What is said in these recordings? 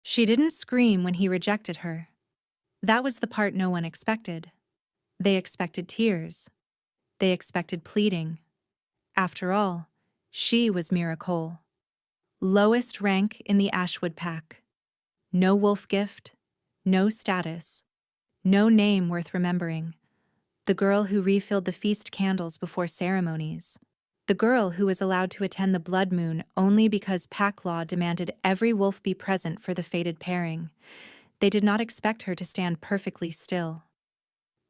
She didn't scream when he rejected her. That was the part no one expected. They expected tears. They expected pleading. After all, she was Mira Cole. Lowest rank in the Ashwood pack. No wolf gift, no status, no name worth remembering. The girl who refilled the feast candles before ceremonies. The girl who was allowed to attend the blood moon only because pack law demanded every wolf be present for the fated pairing. They did not expect her to stand perfectly still.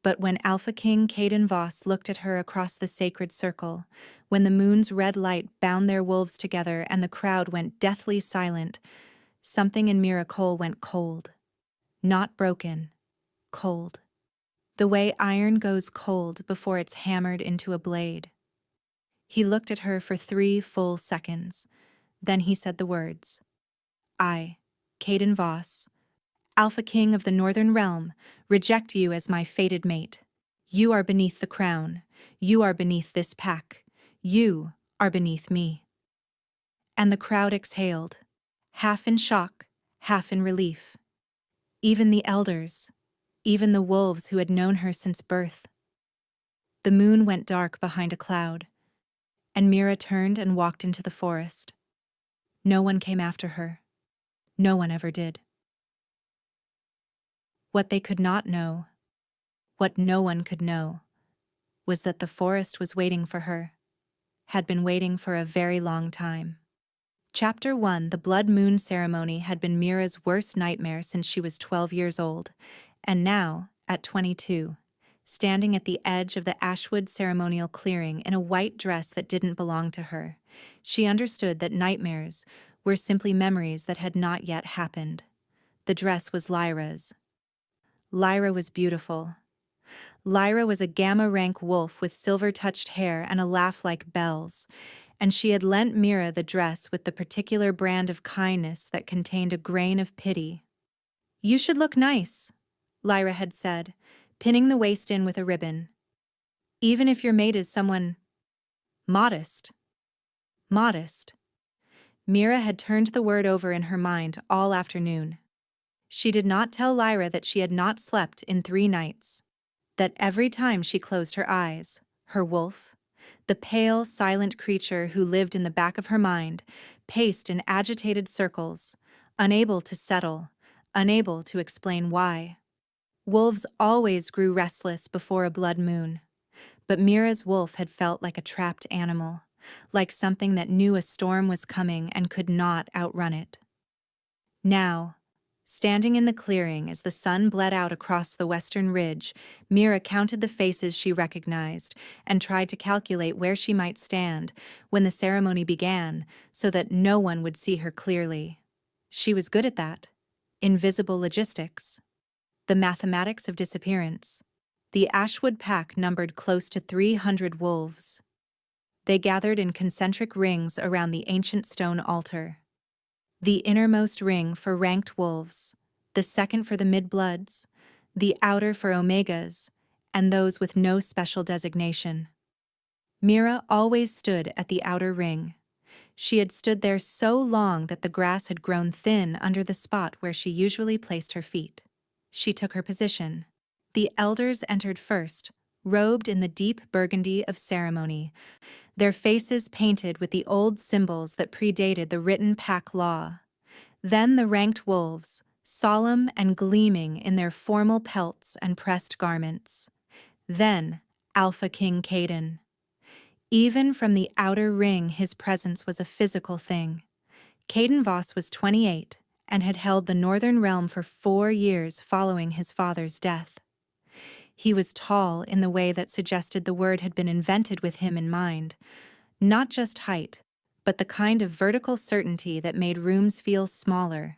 But when Alpha King Caden Voss looked at her across the sacred circle, when the moon's red light bound their wolves together and the crowd went deathly silent, something in Mira Cole went cold. Not broken, cold. The way iron goes cold before it's hammered into a blade. He looked at her for 3 full seconds. Then he said the words, "I, Caden Voss, Alpha King of the Northern Realm, reject you as my fated mate. You are beneath the crown. You are beneath this pack. You are beneath me." And the crowd exhaled, half in shock, half in relief. Even the elders, even the wolves who had known her since birth. The moon went dark behind a cloud, and Mira turned and walked into the forest. No one came after her. No one ever did. What they could not know, what no one could know, was that the forest was waiting for her, had been waiting for a very long time. Chapter 1. The Blood Moon Ceremony had been Mira's worst nightmare since she was 12 years old, and now, at 22, standing at the edge of the Ashwood ceremonial clearing in a white dress that didn't belong to her, she understood that nightmares were simply memories that had not yet happened. The dress was Lyra's. Lyra was beautiful. Lyra was a gamma-rank wolf with silver-touched hair and a laugh like bells, and she had lent Mira the dress with the particular brand of kindness that contained a grain of pity. "You should look nice," Lyra had said, pinning the waist in with a ribbon. "Even if your mate is someone modest." Modest. Mira had turned the word over in her mind all afternoon. She did not tell Lyra that she had not slept in 3 nights. That every time she closed her eyes, her wolf, the pale, silent creature who lived in the back of her mind, paced in agitated circles, unable to settle, unable to explain why. Wolves always grew restless before a blood moon, but Mira's wolf had felt like a trapped animal, like something that knew a storm was coming and could not outrun it. Now, standing in the clearing as the sun bled out across the western ridge, Mira counted the faces she recognized and tried to calculate where she might stand when the ceremony began so that no one would see her clearly. She was good at that. Invisible logistics. The mathematics of disappearance. The Ashwood pack numbered close to 300 wolves. They gathered in concentric rings around the ancient stone altar. The innermost ring for ranked wolves, the second for the mid-bloods, the outer for omegas, and those with no special designation. Mira always stood at the outer ring. She had stood there so long that the grass had grown thin under the spot where she usually placed her feet. She took her position. The elders entered first, robed in the deep burgundy of ceremony, their faces painted with the old symbols that predated the written pack law. Then the ranked wolves, solemn and gleaming in their formal pelts and pressed garments. Then Alpha King Caden. Even from the outer ring, his presence was a physical thing. Caden Voss was 28 and had held the Northern Realm for 4 years following his father's death. He was tall in the way that suggested the word had been invented with him in mind. Not just height, but the kind of vertical certainty that made rooms feel smaller.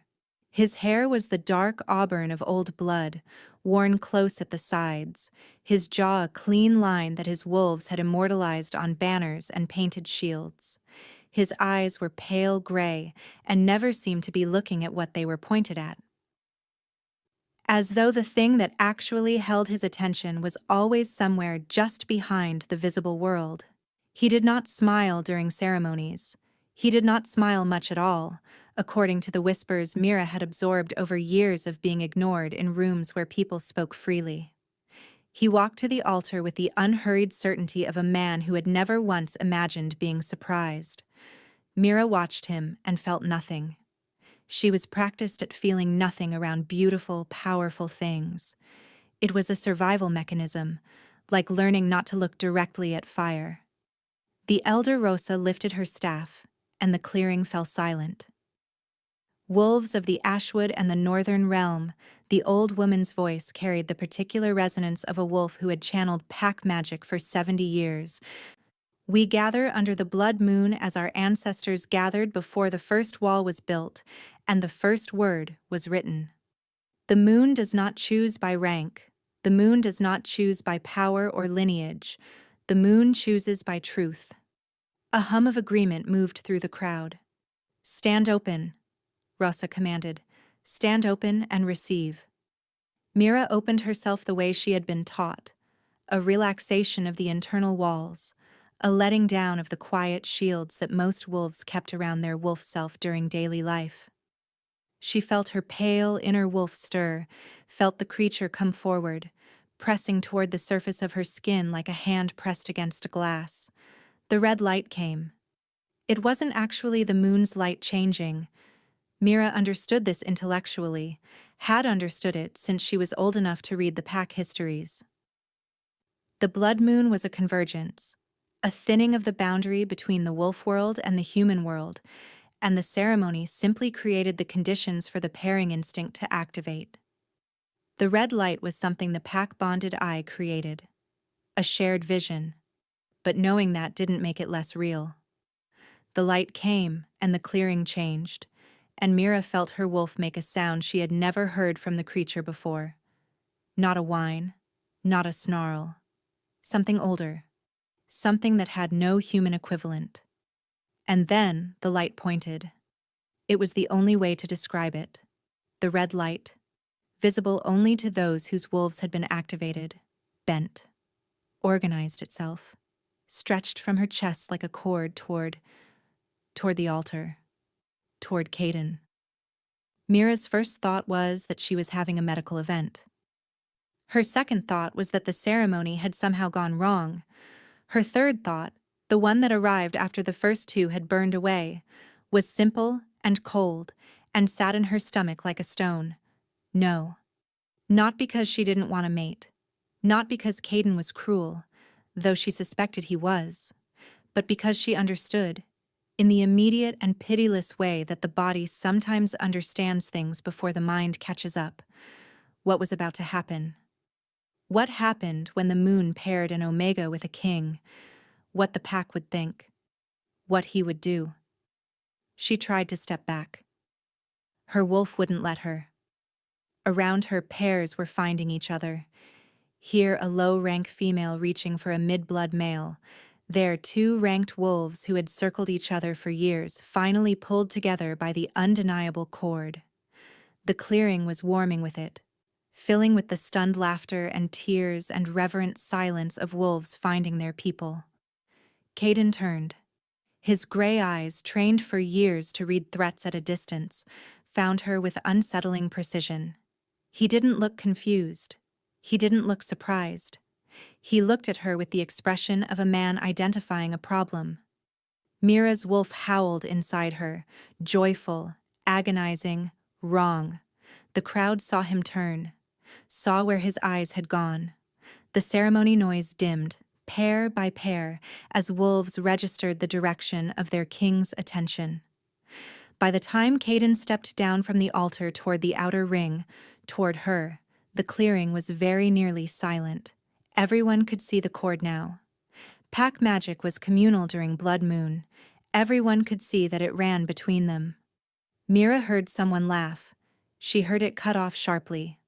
His hair was the dark auburn of old blood, worn close at the sides, his jaw a clean line that his wolves had immortalized on banners and painted shields. His eyes were pale gray and never seemed to be looking at what they were pointed at. As though the thing that actually held his attention was always somewhere just behind the visible world. He did not smile during ceremonies. He did not smile much at all, according to the whispers Mira had absorbed over years of being ignored in rooms where people spoke freely. He walked to the altar with the unhurried certainty of a man who had never once imagined being surprised. Mira watched him and felt nothing. She was practiced at feeling nothing around beautiful, powerful things. It was a survival mechanism, like learning not to look directly at fire. The elder Rosa lifted her staff, and the clearing fell silent. Wolves of the Ashwood and the Northern Realm, the old woman's voice carried the particular resonance of a wolf who had channeled pack magic for 70 years. We gather under the blood moon as our ancestors gathered before the first wall was built, and the first word was written. The moon does not choose by rank. The moon does not choose by power or lineage. The moon chooses by truth. A hum of agreement moved through the crowd. "Stand open," Rosa commanded. "Stand open and receive." Mira opened herself the way she had been taught, a relaxation of the internal walls, a letting down of the quiet shields that most wolves kept around their wolf self during daily life. She felt her pale inner wolf stir, felt the creature come forward, pressing toward the surface of her skin like a hand pressed against a glass. The red light came. It wasn't actually the moon's light changing. Mira understood this intellectually, had understood it since she was old enough to read the pack histories. The blood moon was a convergence, a thinning of the boundary between the wolf world and the human world, and the ceremony simply created the conditions for the pairing instinct to activate. The red light was something the pack-bonded eye created, a shared vision, but knowing that didn't make it less real. The light came, and the clearing changed, and Mira felt her wolf make a sound she had never heard from the creature before. Not a whine, not a snarl. Something older. Something that had no human equivalent. And then the light pointed. It was the only way to describe it. The red light, visible only to those whose wolves had been activated, bent, organized itself, stretched from her chest like a cord toward the altar, toward Caden. Mira's first thought was that she was having a medical event. Her second thought was that the ceremony had somehow gone wrong. Her third thought, the one that arrived after the first two had burned away, was simple and cold and sat in her stomach like a stone. No. Not because she didn't want a mate. Not because Caden was cruel, though she suspected he was, but because she understood, in the immediate and pitiless way that the body sometimes understands things before the mind catches up, what was about to happen. What happened when the moon paired an omega with a king, what the pack would think, what he would do. She tried to step back. Her wolf wouldn't let her. Around her, pairs were finding each other. Here, a low-rank female reaching for a mid-blood male. There, two ranked wolves who had circled each other for years, finally pulled together by the undeniable cord. The clearing was warming with it, filling with the stunned laughter and tears and reverent silence of wolves finding their people. Caden turned. His gray eyes, trained for years to read threats at a distance, found her with unsettling precision. He didn't look confused. He didn't look surprised. He looked at her with the expression of a man identifying a problem. Mira's wolf howled inside her, joyful, agonizing, wrong. The crowd saw him turn, saw where his eyes had gone. The ceremony noise dimmed, pair by pair, as wolves registered the direction of their king's attention. By the time Caden stepped down from the altar toward the outer ring, toward her, the clearing was very nearly silent. Everyone could see the cord now. Pack magic was communal during Blood Moon. Everyone could see that it ran between them. Mira heard someone laugh. She heard it cut off sharply.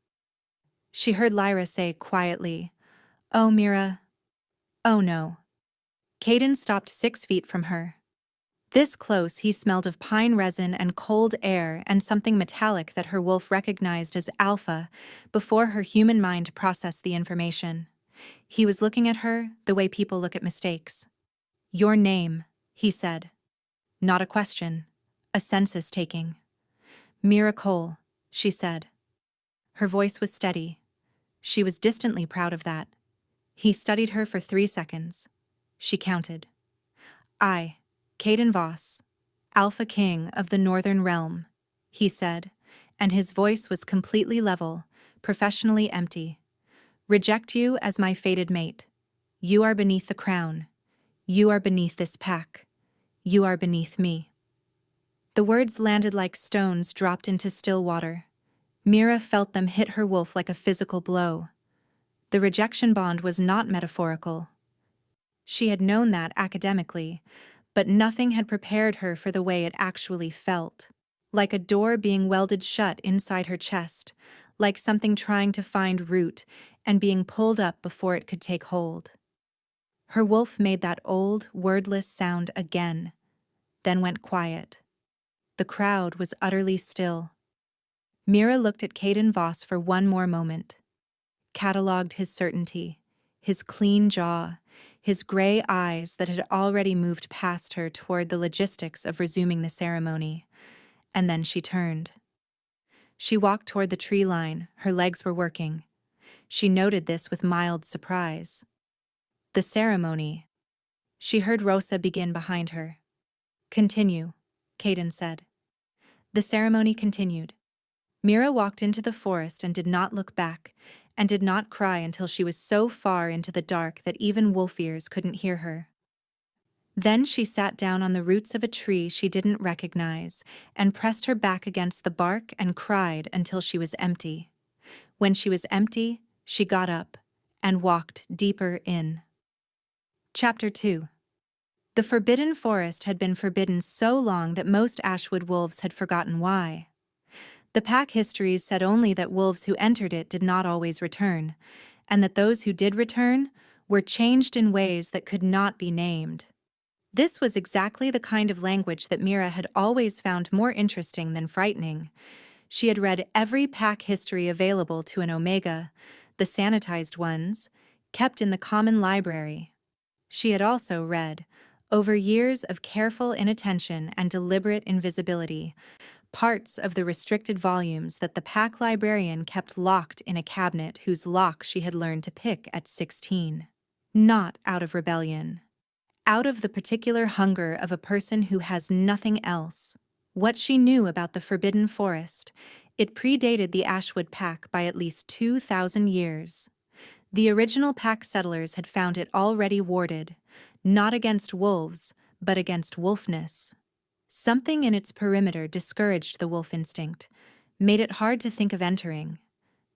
She heard Lyra say quietly, "Oh, Mira." "Oh, no." Caden stopped 6 feet from her. This close, he smelled of pine resin and cold air and something metallic that her wolf recognized as alpha before her human mind processed the information. He was looking at her the way people look at mistakes. "Your name," he said. Not a question, a census taking. Mira Cole, she said. Her voice was steady. She was distantly proud of that. He studied her for 3 seconds. She counted. I, Caden Voss, Alpha King of the Northern Realm, he said, and his voice was completely level, professionally empty. Reject you as my fated mate. You are beneath the crown. You are beneath this pack. You are beneath me. The words landed like stones dropped into still water. Mira felt them hit her wolf like a physical blow. The rejection bond was not metaphorical. She had known that academically, but nothing had prepared her for the way it actually felt. Like a door being welded shut inside her chest, like something trying to find root and being pulled up before it could take hold. Her wolf made that old, wordless sound again, then went quiet. The crowd was utterly still. Mira looked at Caden Voss for one more moment. Catalogued his certainty, his clean jaw, his gray eyes that had already moved past her toward the logistics of resuming the ceremony, and then she turned. She walked toward the tree line, her legs were working. She noted this with mild surprise. The ceremony. She heard Rosa begin behind her. Continue, Caden said. The ceremony continued. Mira walked into the forest and did not look back, and did not cry until she was so far into the dark that even wolf ears couldn't hear her. Then she sat down on the roots of a tree she didn't recognize, and pressed her back against the bark and cried until she was empty. When she was empty, she got up and walked deeper in. Chapter 2. The Forbidden Forest had been forbidden so long that most Ashwood wolves had forgotten why. The pack histories said only that wolves who entered it did not always return, and that those who did return were changed in ways that could not be named. This was exactly the kind of language that Mira had always found more interesting than frightening. She had read every pack history available to an Omega, the sanitized ones, kept in the common library. She had also read, over years of careful inattention and deliberate invisibility, parts of the restricted volumes that the pack librarian kept locked in a cabinet whose lock she had learned to pick at 16. Not out of rebellion. Out of the particular hunger of a person who has nothing else. What she knew about the Forbidden Forest, it predated the Ashwood pack by at least 2,000 years. The original pack settlers had found it already warded, not against wolves, but against wolfness. Something in its perimeter discouraged the wolf instinct, made it hard to think of entering.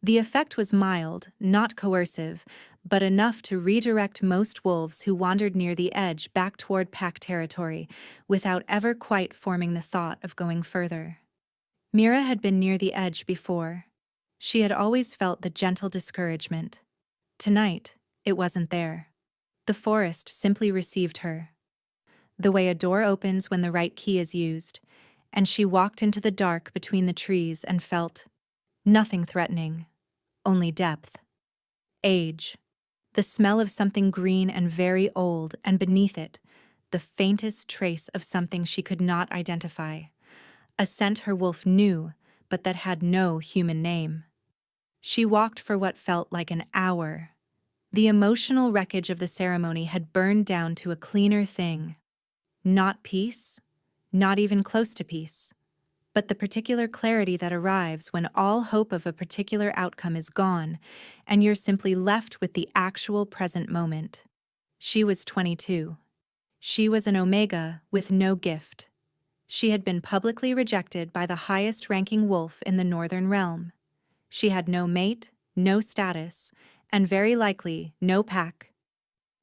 The effect was mild, not coercive, but enough to redirect most wolves who wandered near the edge back toward pack territory, without ever quite forming the thought of going further. Mira had been near the edge before. She had always felt the gentle discouragement. Tonight, it wasn't there. The forest simply received her. The way a door opens when the right key is used, and she walked into the dark between the trees and felt nothing threatening, only depth. Age. The smell of something green and very old, and beneath it, the faintest trace of something she could not identify. A scent her wolf knew, but that had no human name. She walked for what felt like an hour. The emotional wreckage of the ceremony had burned down to a cleaner thing. Not peace, not even close to peace, but the particular clarity that arrives when all hope of a particular outcome is gone, and you're simply left with the actual present moment. She was 22. She was an Omega with no gift. She had been publicly rejected by the highest-ranking wolf in the Northern Realm. She had no mate, no status, and very likely no pack.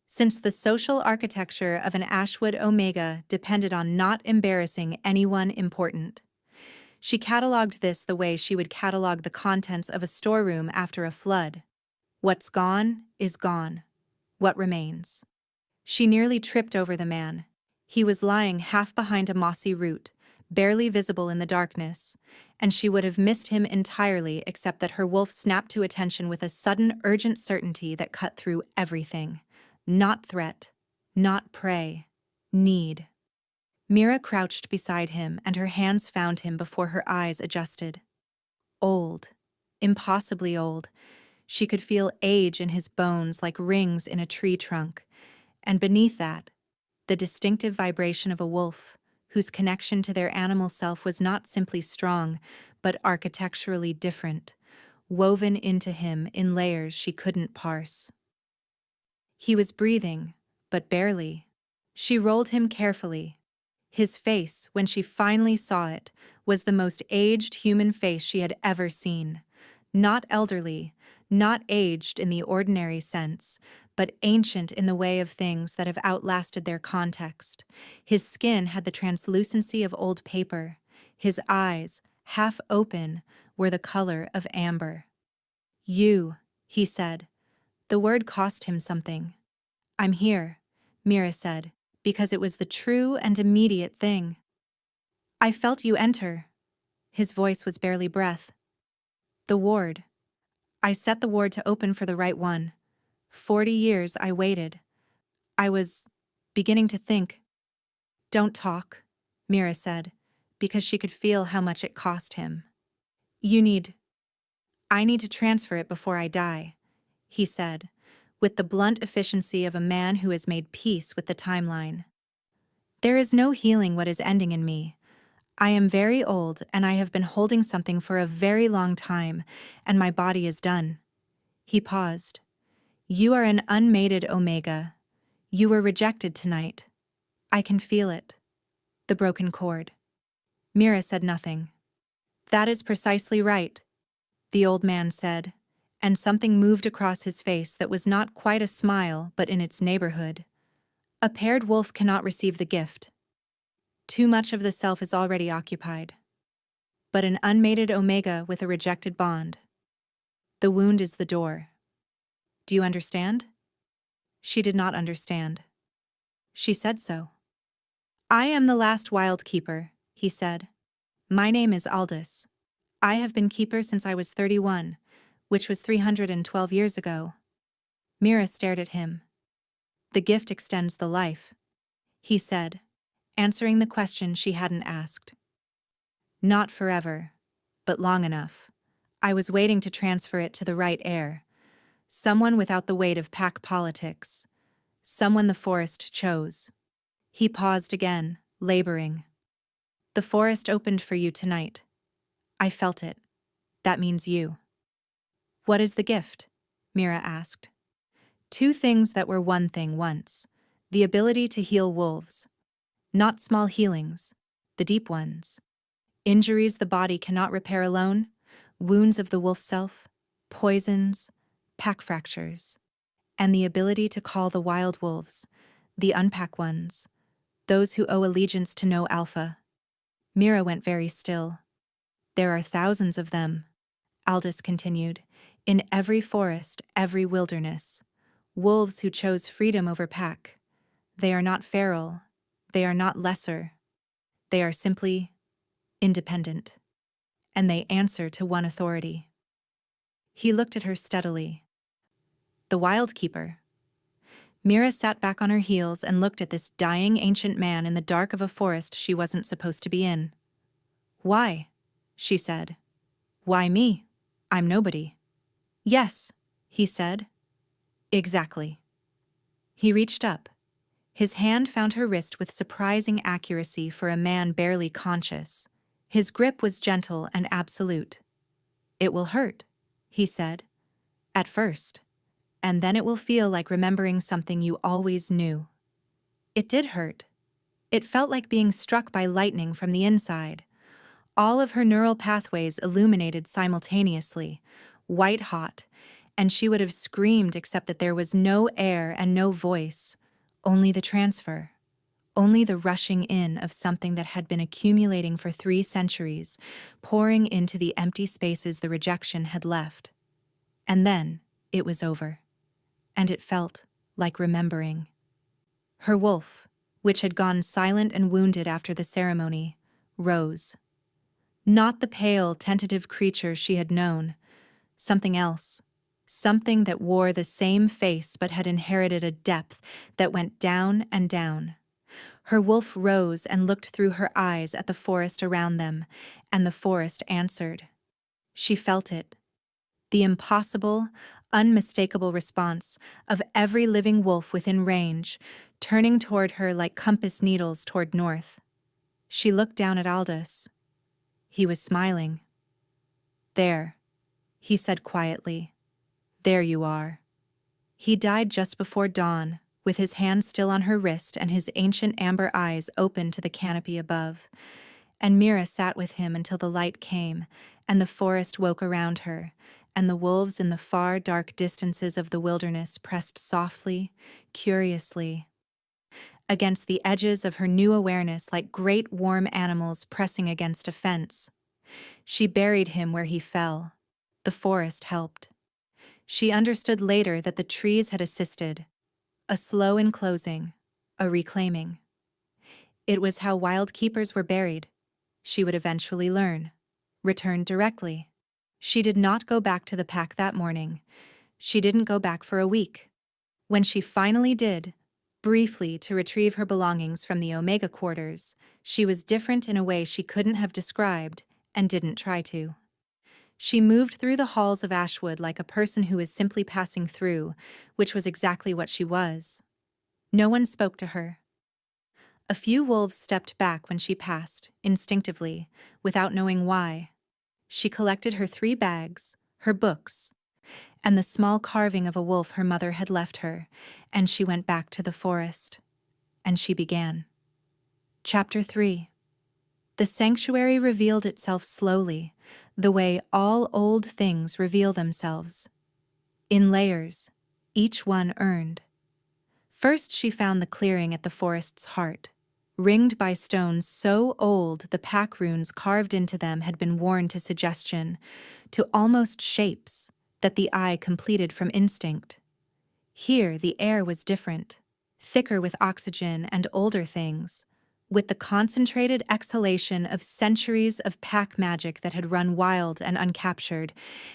Since the social architecture of an Ashwood Omega depended on not embarrassing anyone important. She catalogued this the way she would catalog the contents of a storeroom after a flood. What's gone is gone. What remains? She nearly tripped over the man. He was lying half behind a mossy root, barely visible in the darkness, and she would have missed him entirely except that her wolf snapped to attention with a sudden, urgent certainty that cut through everything. Not threat, not prey, need. Mira crouched beside him and her hands found him before her eyes adjusted. Old. Impossibly old. She could feel age in his bones like rings in a tree trunk, and beneath that, the distinctive vibration of a wolf, whose connection to their animal self was not simply strong, but architecturally different, woven into him in layers she couldn't parse. He was breathing, but barely. She rolled him carefully. His face, when she finally saw it, was the most aged human face she had ever seen. Not elderly, not aged in the ordinary sense, but ancient in the way of things that have outlasted their context. His skin had the translucency of old paper. His eyes, half open, were the color of amber. "You," he said. The word cost him something. "I'm here," Mira said, because it was the true and immediate thing. "I felt you enter." His voice was barely breath. "The ward. I set the ward to open for the right one. 40 years I waited. I was beginning to think." "Don't talk," Mira said, because she could feel how much it cost him. I need to transfer it before I die," he said, with the blunt efficiency of a man who has made peace with the timeline. "There is no healing what is ending in me. I am very old and I have been holding something for a very long time, and my body is done." He paused. "You are an unmated Omega. You were rejected tonight. I can feel it." The broken cord. Mira said nothing. "That is precisely right," the old man said, and something moved across his face that was not quite a smile but in its neighborhood. "A paired wolf cannot receive the gift. Too much of the self is already occupied. But an unmated Omega with a rejected bond. The wound is the door. Do you understand?" She did not understand. She said so. "I am the last Wyld Keeper," he said. "My name is Aldous. I have been keeper since I was 31, which was 312 years ago." Mira stared at him. "The gift extends the life," he said, answering the question she hadn't asked. "Not forever, but long enough. I was waiting to transfer it to the right heir. Someone without the weight of pack politics. Someone the forest chose." He paused again, laboring. "The forest opened for you tonight. I felt it. That means you." "What is the gift?" Mira asked. "Two things that were one thing once. The ability to heal wolves. Not small healings, the deep ones. Injuries the body cannot repair alone, wounds of the wolf self, poisons, pack fractures. And the ability to call the wild wolves, the unpack ones, those who owe allegiance to no alpha." Mira went very still. "There are thousands of them," Aldous continued, "in every forest, every wilderness. Wolves who chose freedom over pack. They are not feral. They are not lesser. They are simply independent. And they answer to one authority." He looked at her steadily. "The Wyld Keeper." Mira sat back on her heels and looked at this dying ancient man in the dark of a forest she wasn't supposed to be in. "Why?" she said. "Why me? I'm nobody." "Yes," he said. "Exactly." He reached up. His hand found her wrist with surprising accuracy for a man barely conscious. His grip was gentle and absolute. "It will hurt," he said. "At first. And then it will feel like remembering something you always knew." It did hurt. It felt like being struck by lightning from the inside. All of her neural pathways illuminated simultaneously, white hot, and she would have screamed except that there was no air and no voice, only the transfer, only the rushing in of something that had been accumulating for 3 centuries, pouring into the empty spaces the rejection had left. And then it was over. And it felt like remembering. Her wolf, which had gone silent and wounded after the ceremony, rose. Not the pale, tentative creature she had known. Something else. Something that wore the same face but had inherited a depth that went down and down. Her wolf rose and looked through her eyes at the forest around them, and the forest answered. She felt it. The impossible, unmistakable response of every living wolf within range, turning toward her like compass needles toward north. She looked down at Aldous. He was smiling. "There," he said quietly. "There you are." He died just before dawn, with his hand still on her wrist and his ancient amber eyes open to the canopy above. And Mira sat with him until the light came, and the forest woke around her, and the wolves in the far, dark distances of the wilderness pressed softly, curiously, against the edges of her new awareness like great warm animals pressing against a fence. She buried him where he fell. The forest helped. She understood later that the trees had assisted. A slow enclosing, a reclaiming. It was how Wyld Keepers were buried. She would eventually learn. Return directly. She did not go back to the pack that morning. She didn't go back for a week. When she finally did, briefly to retrieve her belongings from the Omega quarters, she was different in a way she couldn't have described and didn't try to. She moved through the halls of Ashwood like a person who is simply passing through, which was exactly what she was. No one spoke to her. A few wolves stepped back when she passed, instinctively, without knowing why. She collected her 3 bags, her books, and the small carving of a wolf her mother had left her, and she went back to the forest. And she began. Chapter 3. The sanctuary revealed itself slowly, the way all old things reveal themselves. In layers, each one earned. First she found the clearing at the forest's heart, ringed by stones so old the pack runes carved into them had been worn to suggestion, to almost shapes, that the eye completed from instinct. Here the air was different, thicker with oxygen and older things, with the concentrated exhalation of centuries of pack magic that had run wild and uncaptured,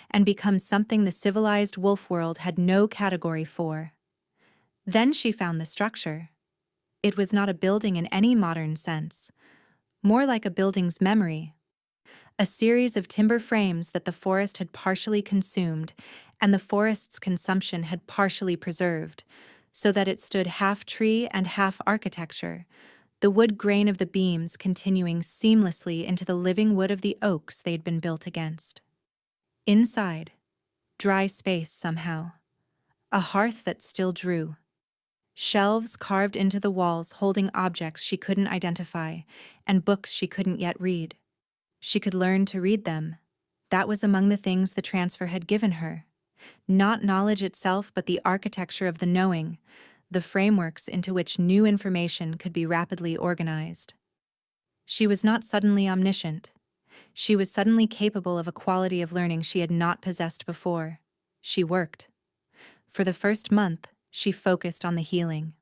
and become something the civilized wolf world had no category for. Then she found the structure. It was not a building in any modern sense, more like a building's memory. A series of timber frames that the forest had partially consumed, and the forest's consumption had partially preserved, so that it stood half tree and half architecture, the wood grain of the beams continuing seamlessly into the living wood of the oaks they'd been built against. Inside, dry space somehow. A hearth that still drew. Shelves carved into the walls holding objects she couldn't identify, and books she couldn't yet read. She could learn to read them. That was among the things the transfer had given her. Not knowledge itself, but the architecture of the knowing, the frameworks into which new information could be rapidly organized. She was not suddenly omniscient. She was suddenly capable of a quality of learning she had not possessed before. She worked. For the first month, she focused on the healing.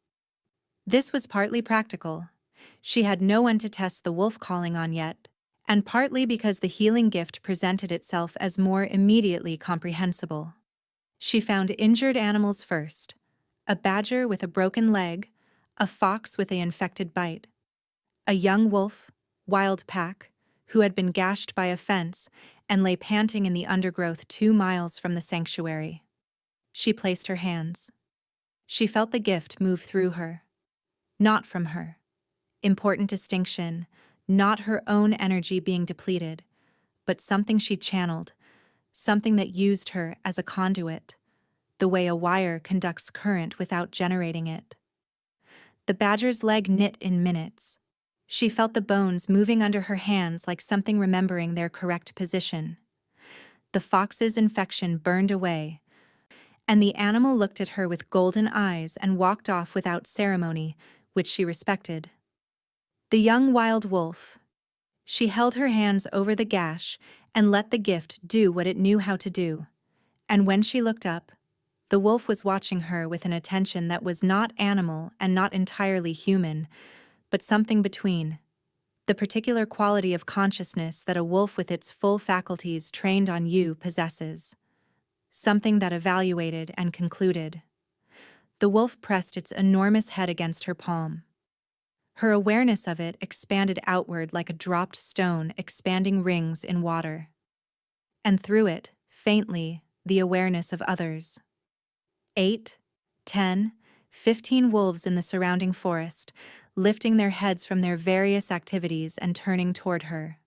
This was partly practical. She had no one to test the wolf calling on yet, and partly because the healing gift presented itself as more immediately comprehensible. She found injured animals first. A badger with a broken leg, a fox with an infected bite, a young wolf, wild pack, who had been gashed by a fence and lay panting in the undergrowth 2 miles from the sanctuary. She placed her hands. She felt the gift move through her. Not from her. Important distinction, not her own energy being depleted, but something she channeled, something that used her as a conduit, the way a wire conducts current without generating it. The badger's leg knit in minutes. She felt the bones moving under her hands like something remembering their correct position. The fox's infection burned away, and the animal looked at her with golden eyes and walked off without ceremony, which she respected. The young wild wolf. She held her hands over the gash and let the gift do what it knew how to do. And when she looked up, the wolf was watching her with an attention that was not animal and not entirely human, but something between. The particular quality of consciousness that a wolf with its full faculties trained on you possesses. Something that evaluated and concluded. The wolf pressed its enormous head against her palm. Her awareness of it expanded outward like a dropped stone expanding rings in water. And through it, faintly, the awareness of others. 8, 10, 15 wolves in the surrounding forest, lifting their heads from their various activities and turning toward her.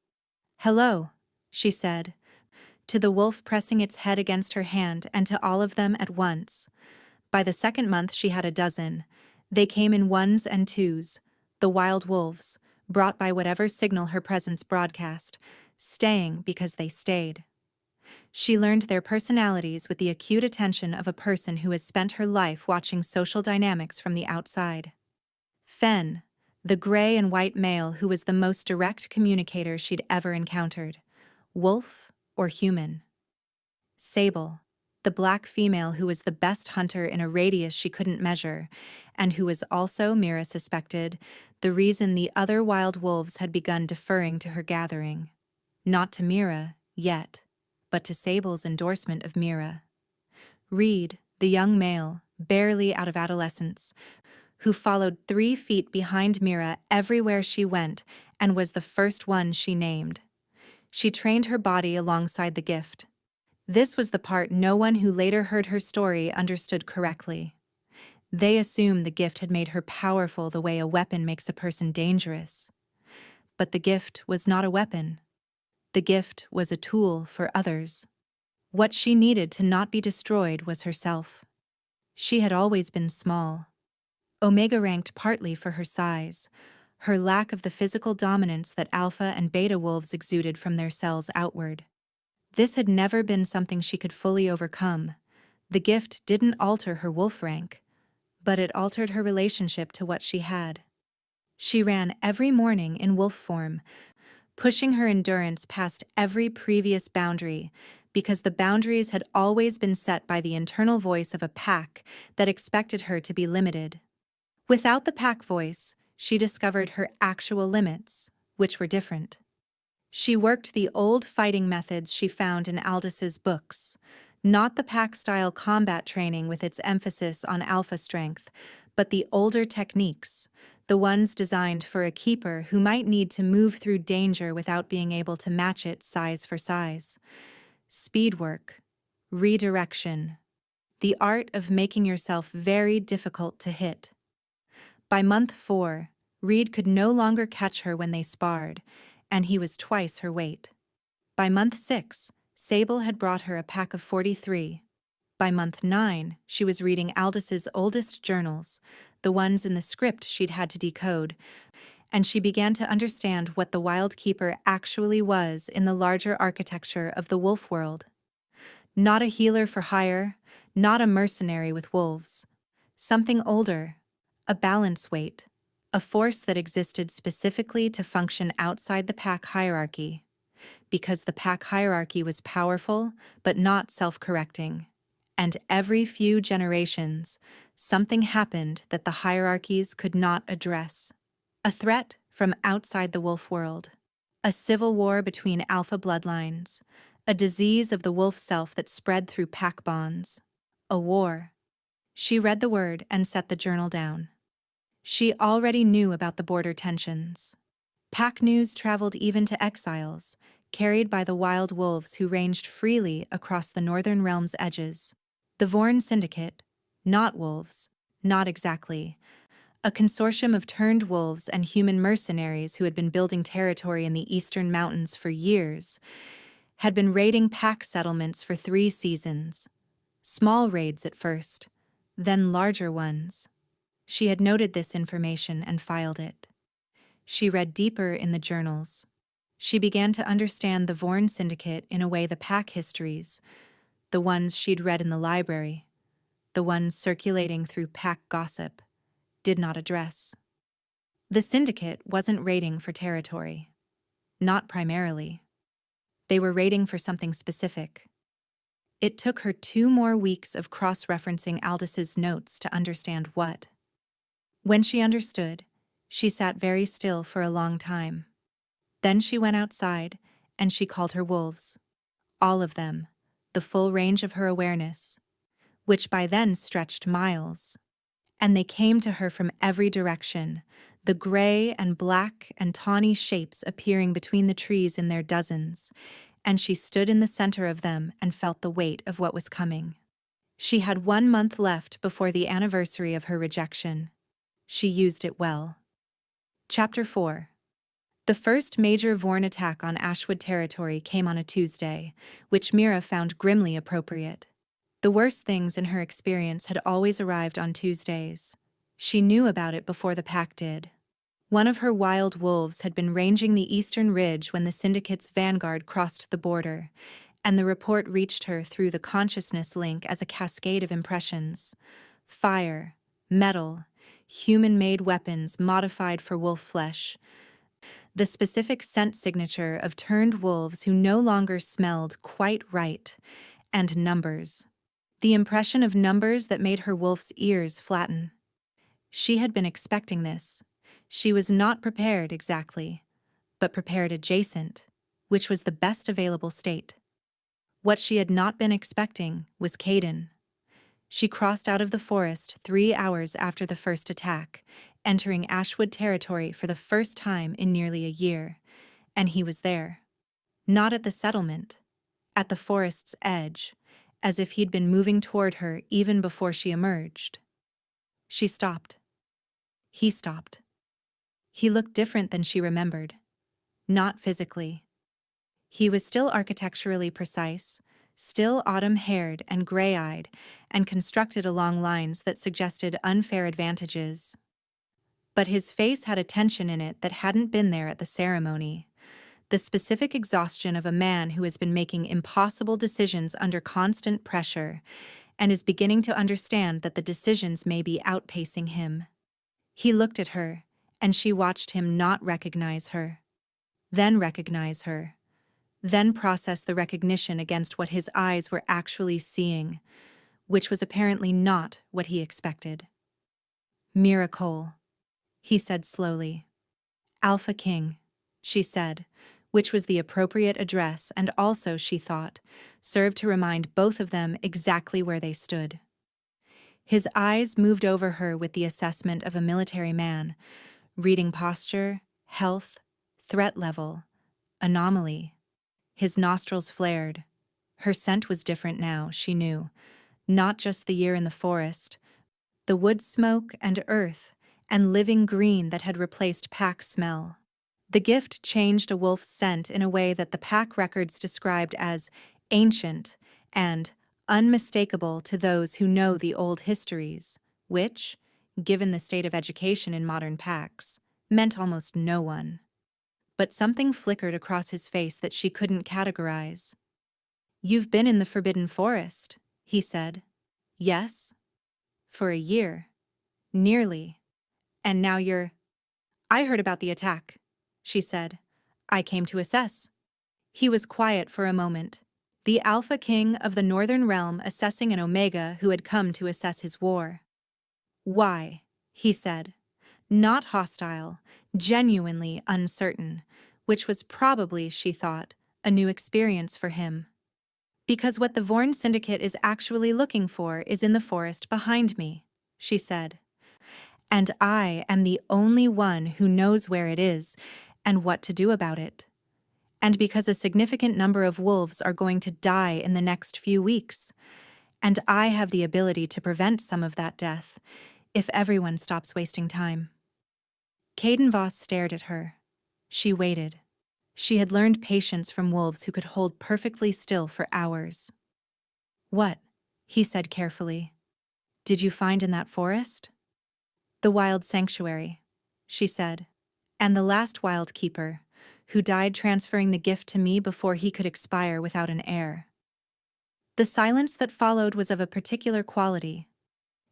"Hello," she said, to the wolf pressing its head against her hand and to all of them at once. By the second month she had a dozen. They came in ones and twos, the wild wolves, brought by whatever signal her presence broadcast, staying because they stayed. She learned their personalities with the acute attention of a person who has spent her life watching social dynamics from the outside. Fen, the gray and white male who was the most direct communicator she'd ever encountered. Wolf or human. Sable, the black female who was the best hunter in a radius she couldn't measure, and who was also, Mira suspected, the reason the other wild wolves had begun deferring to her gathering. Not to Mira, yet, but to Sable's endorsement of Mira. Reed, the young male, barely out of adolescence, who followed 3 feet behind Mira everywhere she went and was the first one she named. She trained her body alongside the gift. This was the part no one who later heard her story understood correctly. They assumed the gift had made her powerful the way a weapon makes a person dangerous. But the gift was not a weapon. The gift was a tool for others. What she needed to not be destroyed was herself. She had always been small. Omega ranked partly for her size, her lack of the physical dominance that alpha and beta wolves exuded from their cells outward. This had never been something she could fully overcome. The gift didn't alter her wolf rank, but it altered her relationship to what she had. She ran every morning in wolf form, pushing her endurance past every previous boundary, because the boundaries had always been set by the internal voice of a pack that expected her to be limited. Without the pack voice, she discovered her actual limits, which were different. She worked the old fighting methods she found in Aldis's books, not the pack-style combat training with its emphasis on alpha strength, but the older techniques, the ones designed for a keeper who might need to move through danger without being able to match it size for size. Speed work, redirection, the art of making yourself very difficult to hit. By month 4, Reed could no longer catch her when they sparred, and he was twice her weight. By month 6, Sable had brought her a pack of 43. By month 9, she was reading Aldis's oldest journals, the ones in the script she'd had to decode, and she began to understand what the Wyld Keeper actually was in the larger architecture of the wolf world. Not a healer for hire, not a mercenary with wolves. Something older, a balance weight, a force that existed specifically to function outside the pack hierarchy, because the pack hierarchy was powerful but not self-correcting, and every few generations, something happened that the hierarchies could not address. A threat from outside the wolf world, a civil war between alpha bloodlines, a disease of the wolf self that spread through pack bonds, a war. She read the word and set the journal down. She already knew about the border tensions. Pack news traveled even to exiles, carried by the wild wolves who ranged freely across the northern realm's edges. The Vorn Syndicate, not wolves, not exactly, a consortium of turned wolves and human mercenaries who had been building territory in the eastern mountains for years, had been raiding pack settlements for 3 seasons. Small raids at first, then larger ones. She had noted this information and filed it. She read deeper in the journals. She began to understand the Vorn Syndicate in a way the pack histories, the ones she'd read in the library, the ones circulating through pack gossip, did not address. The Syndicate wasn't raiding for territory. Not primarily. They were raiding for something specific. It took her 2 more weeks of cross-referencing Aldis's notes to understand what. When she understood, she sat very still for a long time. Then she went outside, and she called her wolves. All of them, the full range of her awareness, which by then stretched miles. And they came to her from every direction, the gray and black and tawny shapes appearing between the trees in their dozens, and she stood in the center of them and felt the weight of what was coming. She had 1 month left before the anniversary of her rejection. She used it well. Chapter 4. The first major Vorn attack on Ashwood territory came on a Tuesday, which Mira found grimly appropriate. The worst things in her experience had always arrived on Tuesdays. She knew about it before the pack did. One of her wild wolves had been ranging the eastern ridge when the syndicate's vanguard crossed the border, and the report reached her through the consciousness link as a cascade of impressions. Fire, metal, human-made weapons modified for wolf flesh. The specific scent signature of turned wolves who no longer smelled quite right, and numbers. The impression of numbers that made her wolf's ears flatten. She had been expecting this. She was not prepared exactly, but prepared adjacent, which was the best available state. What she had not been expecting was Caden. She crossed out of the forest 3 hours after the first attack, entering Ashwood territory for the first time in nearly a year, and he was there. Not at the settlement, at the forest's edge, as if he'd been moving toward her even before she emerged. She stopped. He stopped. He looked different than she remembered. Not physically. He was still architecturally precise, still autumn-haired and gray-eyed, and constructed along lines that suggested unfair advantages. But his face had a tension in it that hadn't been there at the ceremony. The specific exhaustion of a man who has been making impossible decisions under constant pressure and is beginning to understand that the decisions may be outpacing him. He looked at her, and she watched him not recognize her. Then recognize her. Then process the recognition against what his eyes were actually seeing, which was apparently not what he expected. Mira Cole, he said slowly. Alpha King, she said, which was the appropriate address and also, she thought, served to remind both of them exactly where they stood. His eyes moved over her with the assessment of a military man, reading posture, health, threat level, anomaly. His nostrils flared. Her scent was different now, she knew. Not just the year in the forest, the wood smoke and earth and living green that had replaced pack smell. The gift changed a wolf's scent in a way that the pack records described as ancient and unmistakable to those who know the old histories, which, given the state of education in modern packs, meant almost no one. But something flickered across his face that she couldn't categorize. You've been in the Forbidden Forest, he said. Yes? For a year. Nearly. And now you're... I heard about the attack, she said. I came to assess. He was quiet for a moment. The Alpha King of the Northern Realm assessing an Omega who had come to assess his war. Why? He said. Not hostile, genuinely uncertain, which was probably, she thought, a new experience for him. Because what the Vorn Syndicate is actually looking for is in the forest behind me, she said. And I am the only one who knows where it is and what to do about it. And because a significant number of wolves are going to die in the next few weeks, and I have the ability to prevent some of that death if everyone stops wasting time. Caden Voss stared at her. She waited. She had learned patience from wolves who could hold perfectly still for hours. What? He said carefully. Did you find in that forest? The Wyld Sanctuary, she said, and the last Wyld Keeper, who died transferring the gift to me before he could expire without an heir. The silence that followed was of a particular quality.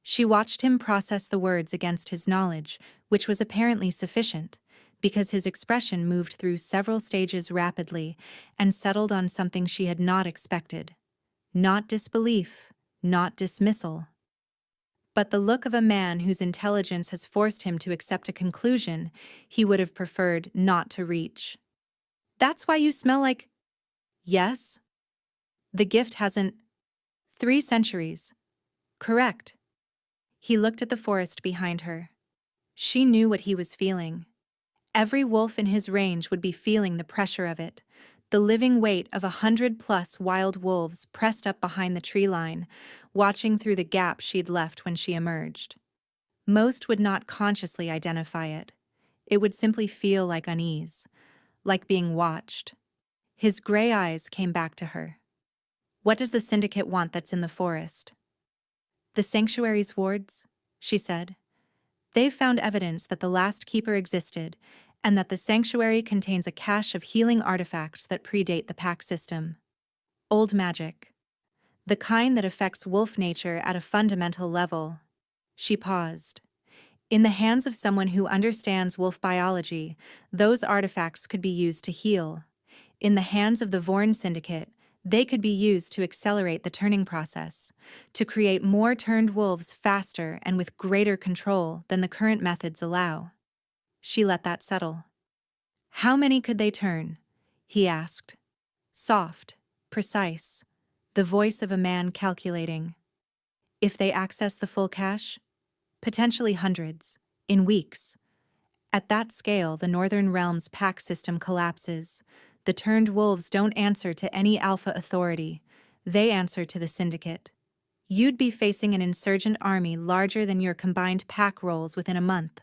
She watched him process the words against his knowledge, which was apparently sufficient, because his expression moved through several stages rapidly and settled on something she had not expected. Not disbelief, not dismissal. But the look of a man whose intelligence has forced him to accept a conclusion he would have preferred not to reach. That's why you smell like... Yes? The gift hasn't... 3 centuries. Correct. He looked at the forest behind her. She knew what he was feeling. Every wolf in his range would be feeling the pressure of it, the living weight of 100+ wild wolves pressed up behind the tree line, watching through the gap she'd left when she emerged. Most would not consciously identify it. It would simply feel like unease, like being watched. His gray eyes came back to her. What does the syndicate want that's in the forest? The sanctuary's wards, she said. They've found evidence that the last keeper existed, and that the sanctuary contains a cache of healing artifacts that predate the pack system. Old magic. The kind that affects wolf nature at a fundamental level. She paused. In the hands of someone who understands wolf biology, those artifacts could be used to heal. In the hands of the Vorn Syndicate, they could be used to accelerate the turning process, to create more turned wolves faster and with greater control than the current methods allow. She let that settle. How many could they turn? He asked. Soft, precise, the voice of a man calculating. If they access the full cache? Potentially hundreds, in weeks. At that scale, the Northern Realm's pack system collapses. The turned wolves don't answer to any alpha authority. They answer to the syndicate. You'd be facing an insurgent army larger than your combined pack rolls within a month.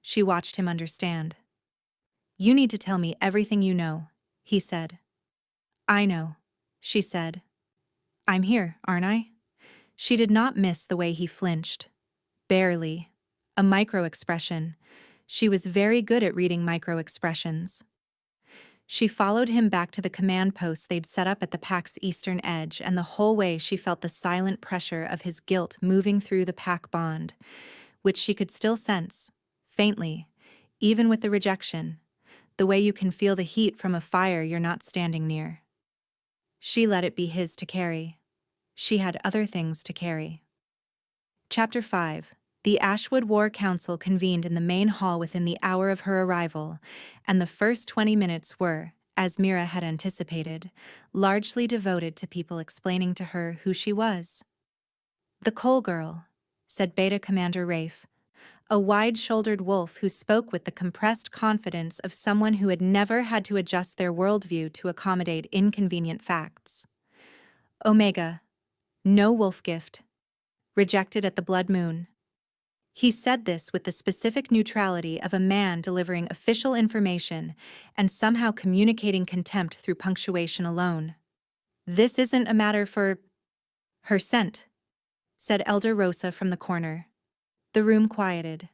She watched him understand. You need to tell me everything you know, he said. I know, she said. I'm here, aren't I? She did not miss the way he flinched. Barely. A micro-expression. She was very good at reading micro-expressions. She followed him back to the command post they'd set up at the pack's eastern edge, and the whole way she felt the silent pressure of his guilt moving through the pack bond, which she could still sense, faintly, even with the rejection, the way you can feel the heat from a fire you're not standing near. She let it be his to carry. She had other things to carry. Chapter 5. The Ashwood War Council convened in the main hall within the hour of her arrival, and the first 20 minutes were, as Mira had anticipated, largely devoted to people explaining to her who she was. The Cole girl, said Beta Commander Rafe, a wide-shouldered wolf who spoke with the compressed confidence of someone who had never had to adjust their worldview to accommodate inconvenient facts. Omega, no wolf gift. Rejected at the Blood Moon. He said this with the specific neutrality of a man delivering official information and somehow communicating contempt through punctuation alone. This isn't a matter for her scent, said Elder Rosa from the corner. The room quieted.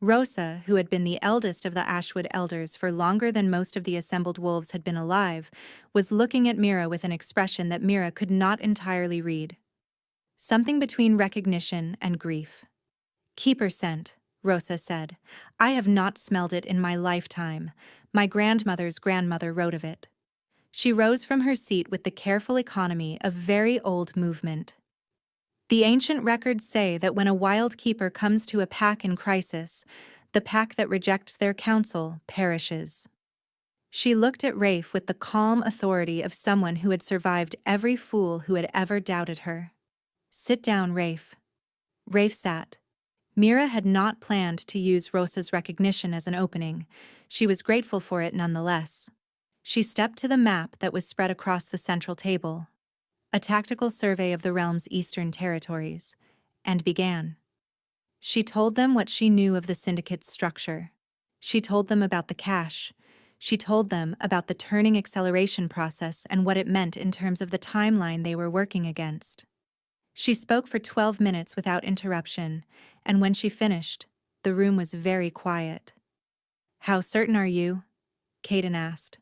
Rosa, who had been the eldest of the Ashwood elders for longer than most of the assembled wolves had been alive, was looking at Mira with an expression that Mira could not entirely read. Something between recognition and grief. Keeper scent, Rosa said. I have not smelled it in my lifetime. My grandmother's grandmother wrote of it. She rose from her seat with the careful economy of very old movement. The ancient records say that when a wild keeper comes to a pack in crisis, the pack that rejects their counsel perishes. She looked at Rafe with the calm authority of someone who had survived every fool who had ever doubted her. Sit down, Rafe. Rafe sat. Mira had not planned to use Rosa's recognition as an opening. She was grateful for it nonetheless. She stepped to the map that was spread across the central table, a tactical survey of the realm's eastern territories, and began. She told them what she knew of the syndicate's structure. She told them about the cache. She told them about the turning acceleration process and what it meant in terms of the timeline they were working against. She spoke for 12 minutes without interruption, and when she finished, the room was very quiet. How certain are you? Caden asked.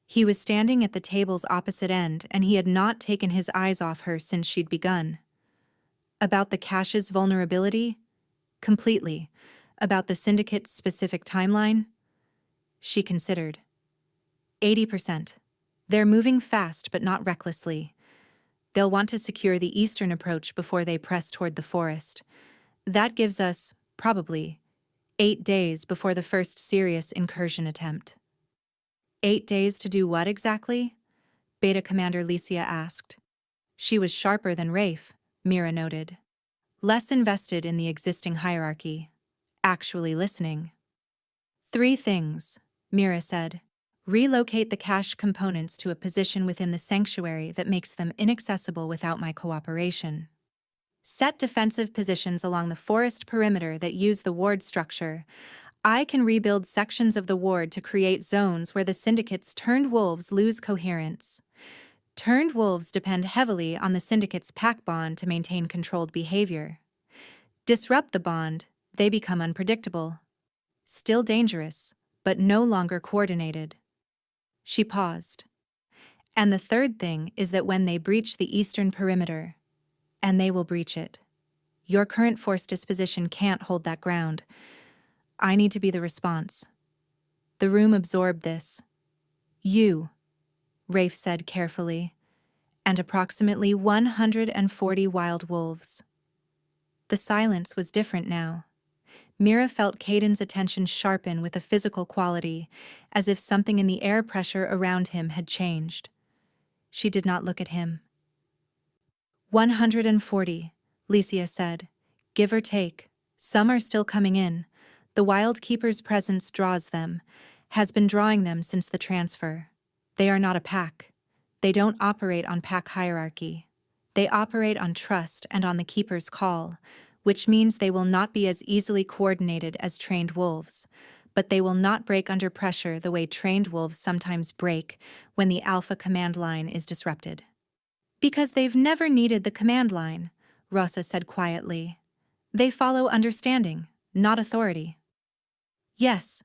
He was standing at the table's opposite end, and he had not taken his eyes off her since she'd begun. About the cache's vulnerability? Completely. About the syndicate's specific timeline? She considered. 80%. They're moving fast but not recklessly. They'll want to secure the eastern approach before they press toward the forest. That gives us, probably, 8 days before the first serious incursion attempt. 8 days to do what exactly? Beta Commander Licia asked. She was sharper than Rafe, Mira noted. Less invested in the existing hierarchy. actually listening. 3 things, Mira said. Relocate the cache components to a position within the sanctuary that makes them inaccessible without my cooperation. Set defensive positions along the forest perimeter that use the ward structure. I can rebuild sections of the ward to create zones where the syndicate's turned wolves lose coherence. Turned wolves depend heavily on the syndicate's pack bond to maintain controlled behavior. Disrupt the bond, they become unpredictable. Still dangerous, but no longer coordinated. She paused. And the third thing is that when they breach the eastern perimeter, and they will breach it, your current force disposition can't hold that ground. I need to be the response. The room absorbed this. You, Rafe said carefully, and approximately 140 wild wolves. The silence was different now. Mira felt Caden's attention sharpen with a physical quality, as if something in the air pressure around him had changed. She did not look at him. 140, Licia said. Give or take. Some are still coming in. The Wyld Keepers' presence draws them, has been drawing them since the transfer. They are not a pack. They don't operate on pack hierarchy. They operate on trust and on the Keeper's call, which means they will not be as easily coordinated as trained wolves, but they will not break under pressure the way trained wolves sometimes break when the alpha command line is disrupted. Because they've never needed the command line, Rosa said quietly. They follow understanding, not authority. Yes.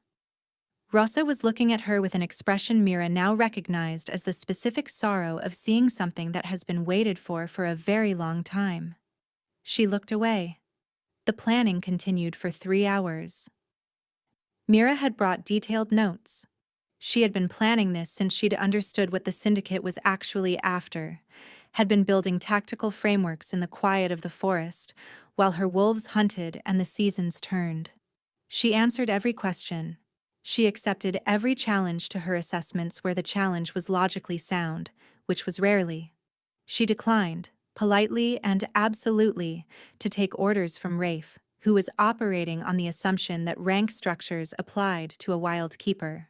Rosa was looking at her with an expression Mira now recognized as the specific sorrow of seeing something that has been waited for a very long time. She looked away. The planning continued for 3 hours. Mira had brought detailed notes. She had been planning this since she'd understood what the syndicate was actually after, had been building tactical frameworks in the quiet of the forest, while her wolves hunted and the seasons turned. She answered every question. She accepted every challenge to her assessments where the challenge was logically sound, which was rarely. She declined, politely and absolutely, to take orders from Rafe, who was operating on the assumption that rank structures applied to a Wyld Keeper.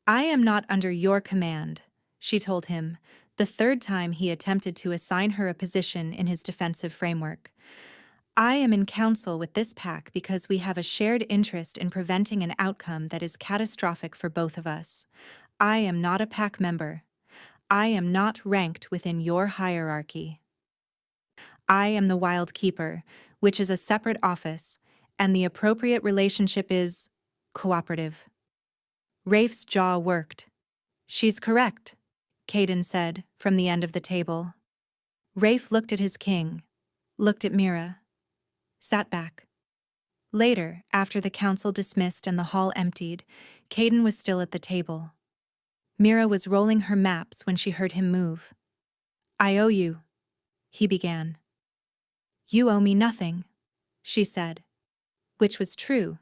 I am not under your command, she told him, the third time he attempted to assign her a position in his defensive framework. I am in council with this pack because we have a shared interest in preventing an outcome that is catastrophic for both of us. I am not a pack member. I am not ranked within your hierarchy. I am the Wyld Keeper, which is a separate office, and the appropriate relationship is cooperative. Rafe's jaw worked. She's correct, Caden said from the end of the table. Rafe looked at his king, looked at Mira, sat back. Later, after the council dismissed and the hall emptied, Caden was still at the table. Mira was rolling her maps when she heard him move. I owe you, he began. You owe me nothing, she said, which was true,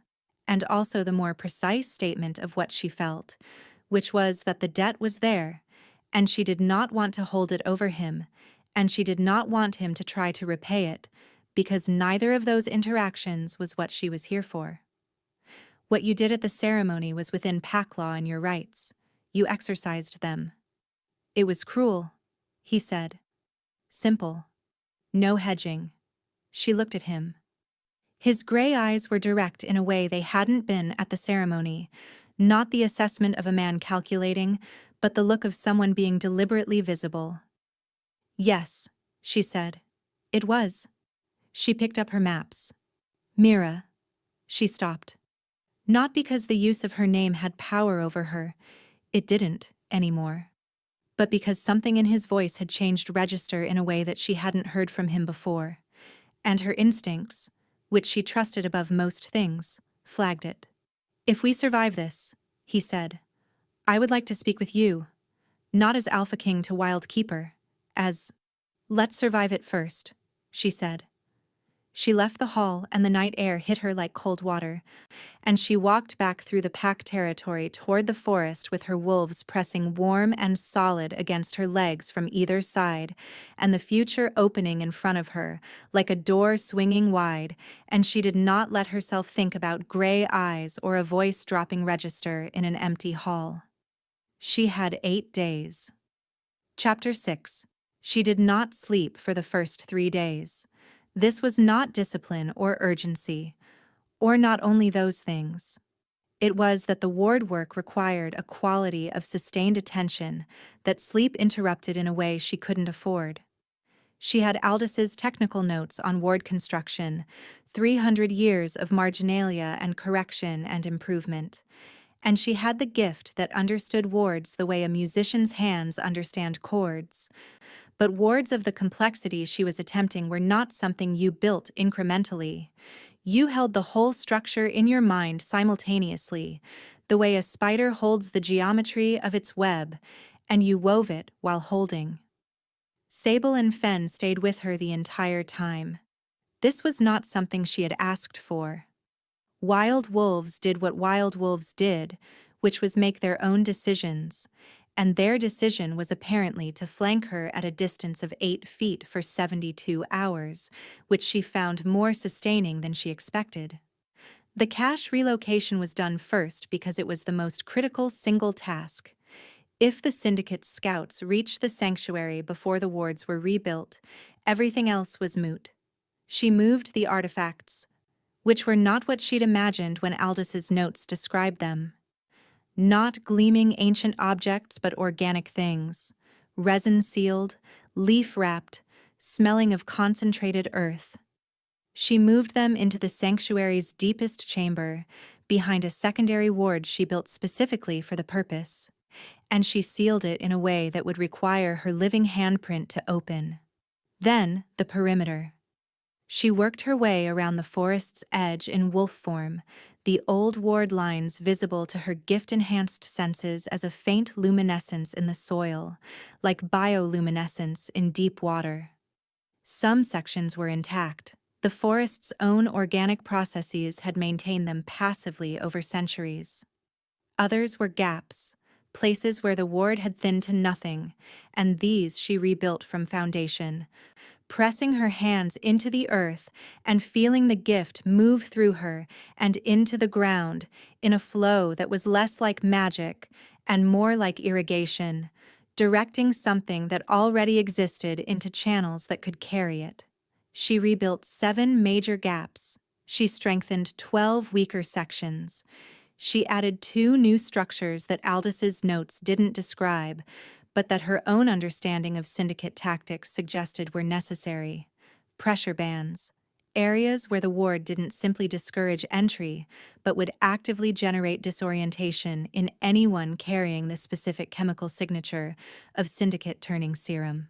and also the more precise statement of what she felt, which was that the debt was there, and she did not want to hold it over him, and she did not want him to try to repay it, because neither of those interactions was what she was here for. What you did at the ceremony was within pack law and your rights. You exercised them. It was cruel, he said. Simple. No hedging. She looked at him. His gray eyes were direct in a way they hadn't been at the ceremony, not the assessment of a man calculating, but the look of someone being deliberately visible. Yes, she said. It was. She picked up her maps. Mira. She stopped. Not because the use of her name had power over her. It didn't, anymore. But because something in his voice had changed register in a way that she hadn't heard from him before. And her instincts, which she trusted above most things, flagged it. If we survive this, he said, I would like to speak with you, not as Alpha King to Wyld Keeper, as, let's survive it first, she said. She left the hall and the night air hit her like cold water, and she walked back through the pack territory toward the forest with her wolves pressing warm and solid against her legs from either side, and the future opening in front of her, like a door swinging wide, and she did not let herself think about gray eyes or a voice dropping register in an empty hall. She had 8 days. Chapter 6. She did not sleep for the first 3 days. This was not discipline or urgency, or not only those things. It was that the ward work required a quality of sustained attention that sleep interrupted in a way she couldn't afford. She had Aldous' technical notes on ward construction, 300 years of marginalia and correction and improvement, and she had the gift that understood wards the way a musician's hands understand chords. But wards of the complexity she was attempting were not something you built incrementally. You held the whole structure in your mind simultaneously, the way a spider holds the geometry of its web, and you wove it while holding. Sable and Fen stayed with her the entire time. This was not something she had asked for. Wild wolves did what wild wolves did, which was make their own decisions, and their decision was apparently to flank her at a distance of 8 feet for 72 hours, which she found more sustaining than she expected. The cache relocation was done first because it was the most critical single task. If the Syndicate's scouts reached the sanctuary before the wards were rebuilt, everything else was moot. She moved the artifacts, which were not what she'd imagined when Aldous' notes described them. Not gleaming ancient objects but organic things, resin-sealed, leaf-wrapped, smelling of concentrated earth. She moved them into the sanctuary's deepest chamber, behind a secondary ward she built specifically for the purpose, and she sealed it in a way that would require her living handprint to open. Then, the perimeter. She worked her way around the forest's edge in wolf form, the old ward lines visible to her gift-enhanced senses as a faint luminescence in the soil, like bioluminescence in deep water. Some sections were intact. The forest's own organic processes had maintained them passively over centuries. Others were gaps, places where the ward had thinned to nothing, and these she rebuilt from foundation, pressing her hands into the earth and feeling the gift move through her and into the ground in a flow that was less like magic and more like irrigation, directing something that already existed into channels that could carry it. She rebuilt 7 major gaps. She strengthened 12 weaker sections. She added 2 new structures that Aldous' notes didn't describe, but that her own understanding of Syndicate tactics suggested were necessary. Pressure bands, areas where the ward didn't simply discourage entry, but would actively generate disorientation in anyone carrying the specific chemical signature of Syndicate-turning serum.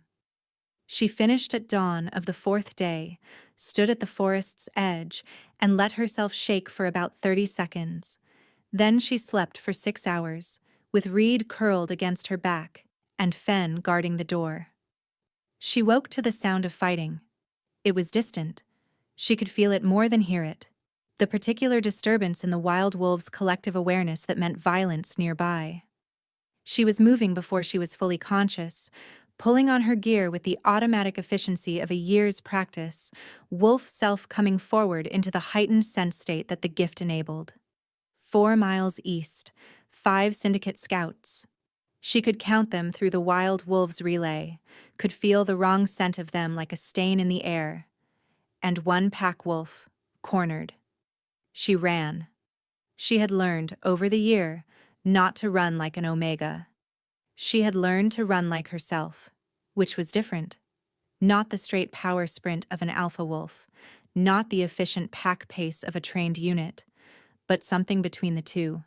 She finished at dawn of the 4th day, stood at the forest's edge, and let herself shake for about 30 seconds. Then she slept for 6 hours, with Reed curled against her back, and Fen guarding the door. She woke to the sound of fighting. It was distant. She could feel it more than hear it. The particular disturbance in the wild wolves' collective awareness that meant violence nearby. She was moving before she was fully conscious, pulling on her gear with the automatic efficiency of a year's practice, wolf self coming forward into the heightened sense state that the gift enabled. 4 miles east, 5 Syndicate scouts. She could count them through the wild wolves' relay, could feel the wrong scent of them like a stain in the air. And 1 pack wolf, cornered. She ran. She had learned, over the year, not to run like an omega. She had learned to run like herself, which was different. Not the straight power sprint of an alpha wolf, not the efficient pack pace of a trained unit, but something between the two.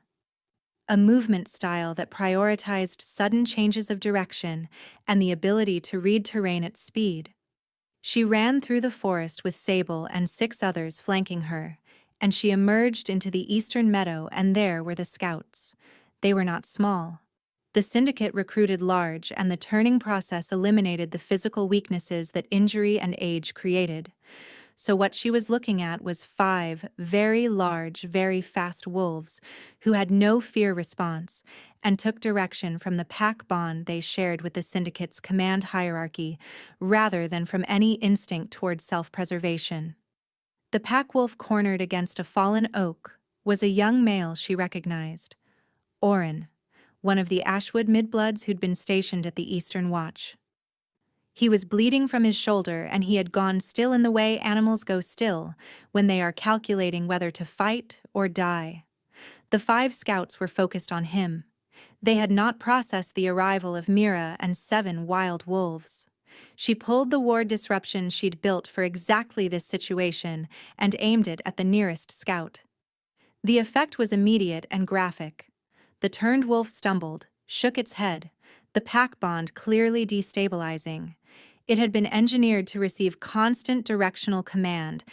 A movement style that prioritized sudden changes of direction and the ability to read terrain at speed. She ran through the forest with Sable and 6 others flanking her, and she emerged into the eastern meadow, and there were the scouts. They were not small. The Syndicate recruited large, and the turning process eliminated the physical weaknesses that injury and age created. So what she was looking at was 5 very large, very fast wolves who had no fear response and took direction from the pack bond they shared with the syndicate's command hierarchy rather than from any instinct toward self-preservation. The pack wolf cornered against a fallen oak was a young male she recognized, Oren, one of the Ashwood midbloods who'd been stationed at the Eastern Watch. He was bleeding from his shoulder and he had gone still in the way animals go still when they are calculating whether to fight or die. The 5 scouts were focused on him. They had not processed the arrival of Mira and 7 wild wolves. She pulled the ward disruption she'd built for exactly this situation and aimed it at the nearest scout. The effect was immediate and graphic. The turned wolf stumbled, shook its head, the pack bond clearly destabilizing. It had been engineered to receive constant directional command,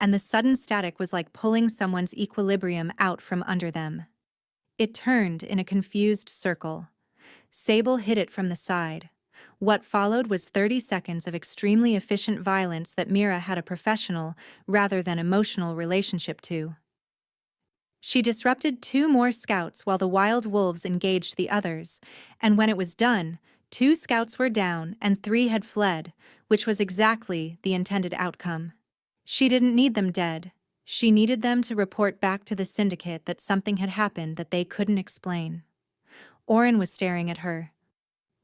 and the sudden static was like pulling someone's equilibrium out from under them. It turned in a confused circle. Sable hit it from the side. What followed was 30 seconds of extremely efficient violence that Mira had a professional, rather than emotional relationship to. She disrupted 2 more scouts while the wild wolves engaged the others, and when it was done, 2 scouts were down and 3 had fled, which was exactly the intended outcome. She didn't need them dead. She needed them to report back to the syndicate that something had happened that they couldn't explain. Oren was staring at her.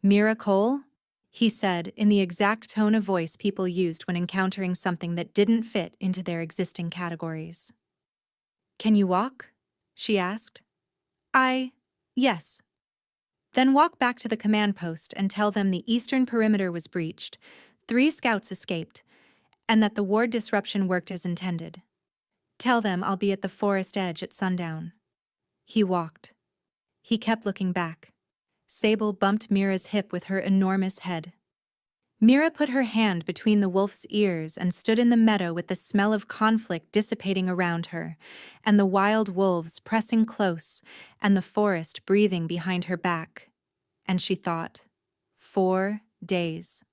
"Mira Cole?" he said in the exact tone of voice people used when encountering something that didn't fit into their existing categories. "Can you walk?" she asked. Yes. Then walk back to the command post and tell them the eastern perimeter was breached, 3 scouts escaped, and that the ward disruption worked as intended. Tell them I'll be at the forest edge at sundown. He walked. He kept looking back. Sable bumped Mira's hip with her enormous head. Mira put her hand between the wolf's ears and stood in the meadow with the smell of conflict dissipating around her, and the wild wolves pressing close, and the forest breathing behind her back. And she thought, 4 days.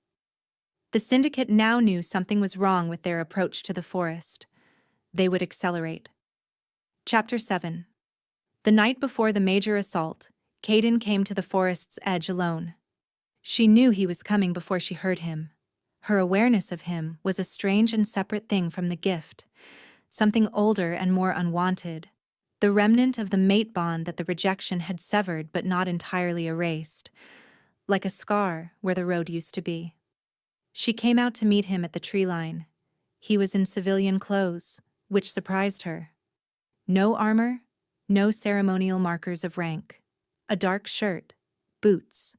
The syndicate now knew something was wrong with their approach to the forest. They would accelerate. Chapter 7. The night before the major assault, Caden came to the forest's edge alone. She knew he was coming before she heard him. Her awareness of him was a strange and separate thing from the gift, something older and more unwanted, the remnant of the mate bond that the rejection had severed but not entirely erased, like a scar where the road used to be. She came out to meet him at the tree line. He was in civilian clothes, which surprised her. No armor, no ceremonial markers of rank. A dark shirt, boots.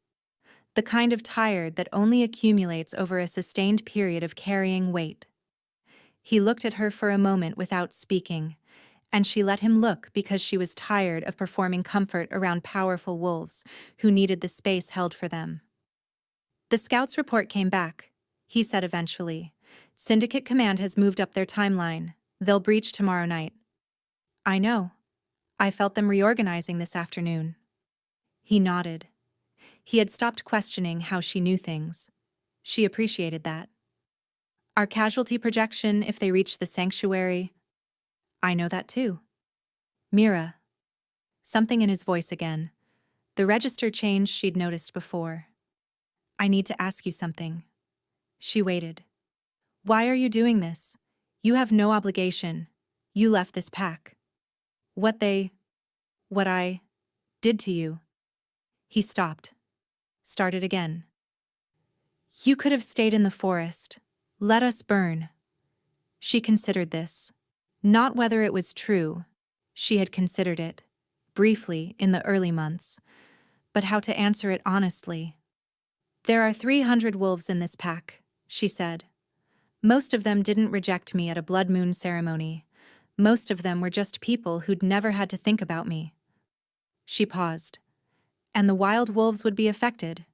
The kind of tired that only accumulates over a sustained period of carrying weight. He looked at her for a moment without speaking, and she let him look because she was tired of performing comfort around powerful wolves who needed the space held for them. "The scouts' report came back," he said eventually. "Syndicate Command has moved up their timeline. They'll breach tomorrow night." "I know. I felt them reorganizing this afternoon." He nodded. He had stopped questioning how she knew things. She appreciated that. "Our casualty projection if they reach the sanctuary?" "I know that too." "Mira." Something in his voice again. The register change she'd noticed before. "I need to ask you something." She waited. "Why are you doing this? You have no obligation. You left this pack." What I did to you." He stopped. Started again. "You could have stayed in the forest. Let us burn." She considered this. Not whether it was true. She had considered it, briefly, in the early months, but how to answer it honestly. "There are 300 wolves in this pack," she said. "Most of them didn't reject me at a blood moon ceremony. Most of them were just people who'd never had to think about me." She paused. "And the wild wolves would be affected.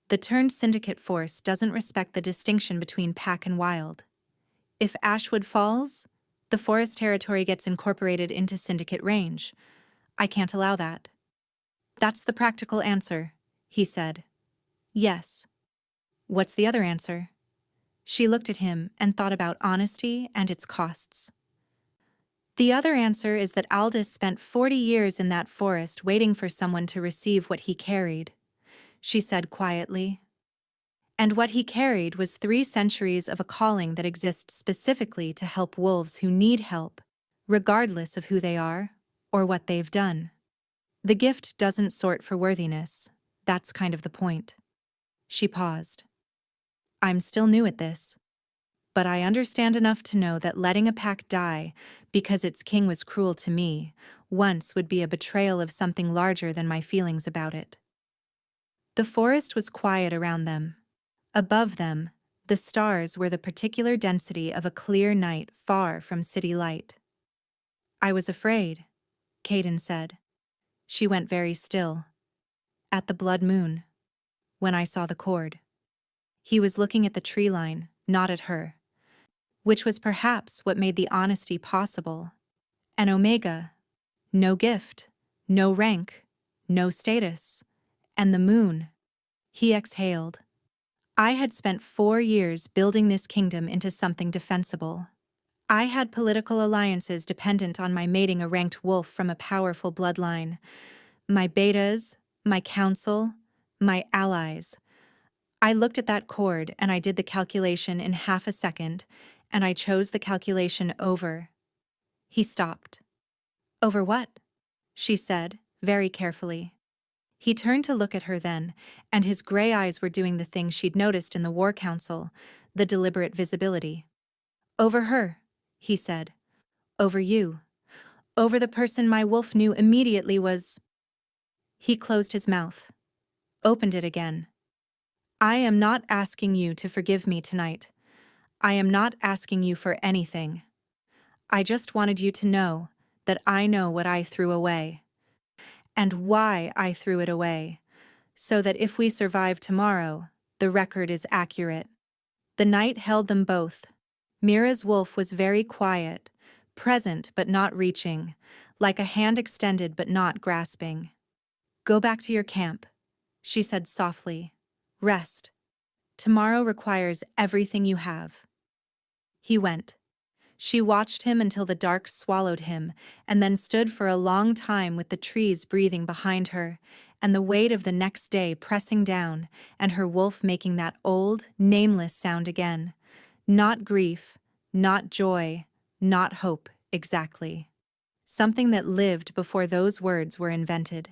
The turned syndicate force doesn't respect the distinction between pack and wild. If Ashwood falls, the forest territory gets incorporated into syndicate range. I can't allow that." "That's the practical answer," he said. "Yes." "What's the other answer?" She looked at him and thought about honesty and its costs. The other answer is that Aldous spent 40 years in that forest waiting for someone to receive what he carried, she said quietly. And what he carried was 3 centuries of a calling that exists specifically to help wolves who need help, regardless of who they are or what they've done. The gift doesn't sort for worthiness. That's kind of the point. She paused. I'm still new at this, but I understand enough to know that letting a pack die because its king was cruel to me once would be a betrayal of something larger than my feelings about it. The forest was quiet around them. Above them, the stars were the particular density of a clear night far from city light. I was afraid, Caden said. She went very still. At the blood moon. When I saw the cord. He was looking at the tree line, not at her. Which was perhaps what made the honesty possible. An omega. No gift. No rank. No status. And the moon. He exhaled. I had spent 4 years building this kingdom into something defensible. I had political alliances dependent on my mating a ranked wolf from a powerful bloodline. My betas, my council, my allies. I looked at that cord and I did the calculation in half a second, and I chose the calculation over. He stopped. Over what? She said, very carefully. He turned to look at her then, and his gray eyes were doing the thing she'd noticed in the War Council, the deliberate visibility. Over her, he said. Over you. Over the person my wolf knew immediately was... He closed his mouth. Opened it again. I am not asking you to forgive me tonight. I am not asking you for anything. I just wanted you to know that I know what I threw away. And why I threw it away, so that if we survive tomorrow, the record is accurate. The night held them both. Mira's wolf was very quiet, present but not reaching, like a hand extended but not grasping. Go back to your camp, she said softly. Rest. Tomorrow requires everything you have. He went. She watched him until the dark swallowed him, and then stood for a long time with the trees breathing behind her, and the weight of the next day pressing down, and her wolf making that old, nameless sound again. Not grief, not joy, not hope, exactly. Something that lived before those words were invented.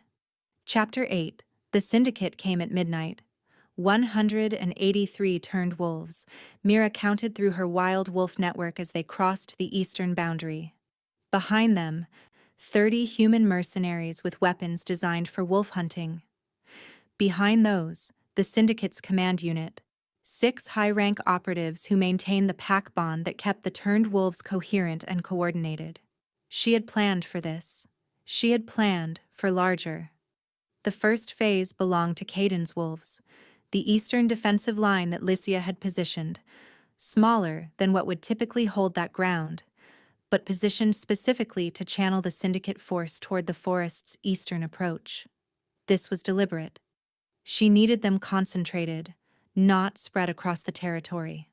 Chapter 8. The syndicate came at midnight. 183 turned wolves. Mira counted through her wild wolf network as they crossed the eastern boundary. Behind them, 30 human mercenaries with weapons designed for wolf hunting. Behind those, the syndicate's command unit. 6 high-rank operatives who maintained the pack bond that kept the turned wolves coherent and coordinated. She had planned for this. She had planned for larger. The first phase belonged to Caden's wolves, the eastern defensive line that Lycia had positioned, smaller than what would typically hold that ground, but positioned specifically to channel the syndicate force toward the forest's eastern approach. This was deliberate. She needed them concentrated, not spread across the territory.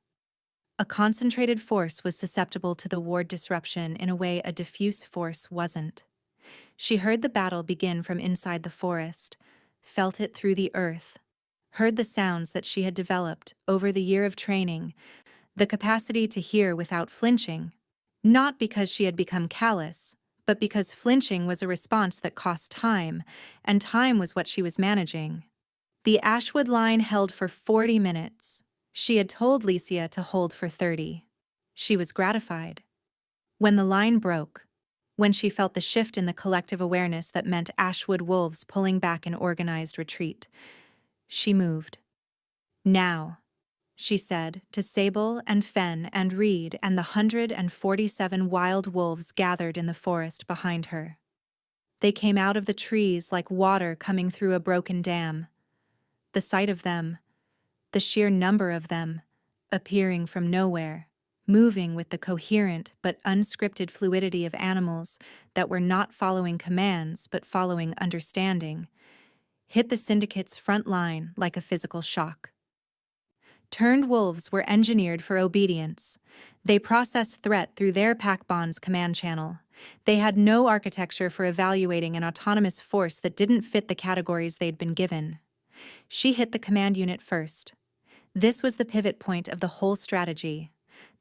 A concentrated force was susceptible to the ward disruption in a way a diffuse force wasn't. She heard the battle begin from inside the forest, felt it through the earth, heard the sounds that she had developed over the year of training, the capacity to hear without flinching, not because she had become callous, but because flinching was a response that cost time, and time was what she was managing. The Ashwood line held for 40 minutes. She had told Lycia to hold for 30. She was gratified. When the line broke, when she felt the shift in the collective awareness that meant Ashwood wolves pulling back in organized retreat, she moved. Now, she said to Sable and Fen and Reed and the 147 wild wolves gathered in the forest behind her. They came out of the trees like water coming through a broken dam. The sight of them, the sheer number of them, appearing from nowhere, moving with the coherent but unscripted fluidity of animals that were not following commands but following understanding, hit the syndicate's front line like a physical shock. Turned wolves were engineered for obedience. They processed threat through their pack bond's command channel. They had no architecture for evaluating an autonomous force that didn't fit the categories they'd been given. She hit the command unit first. This was the pivot point of the whole strategy.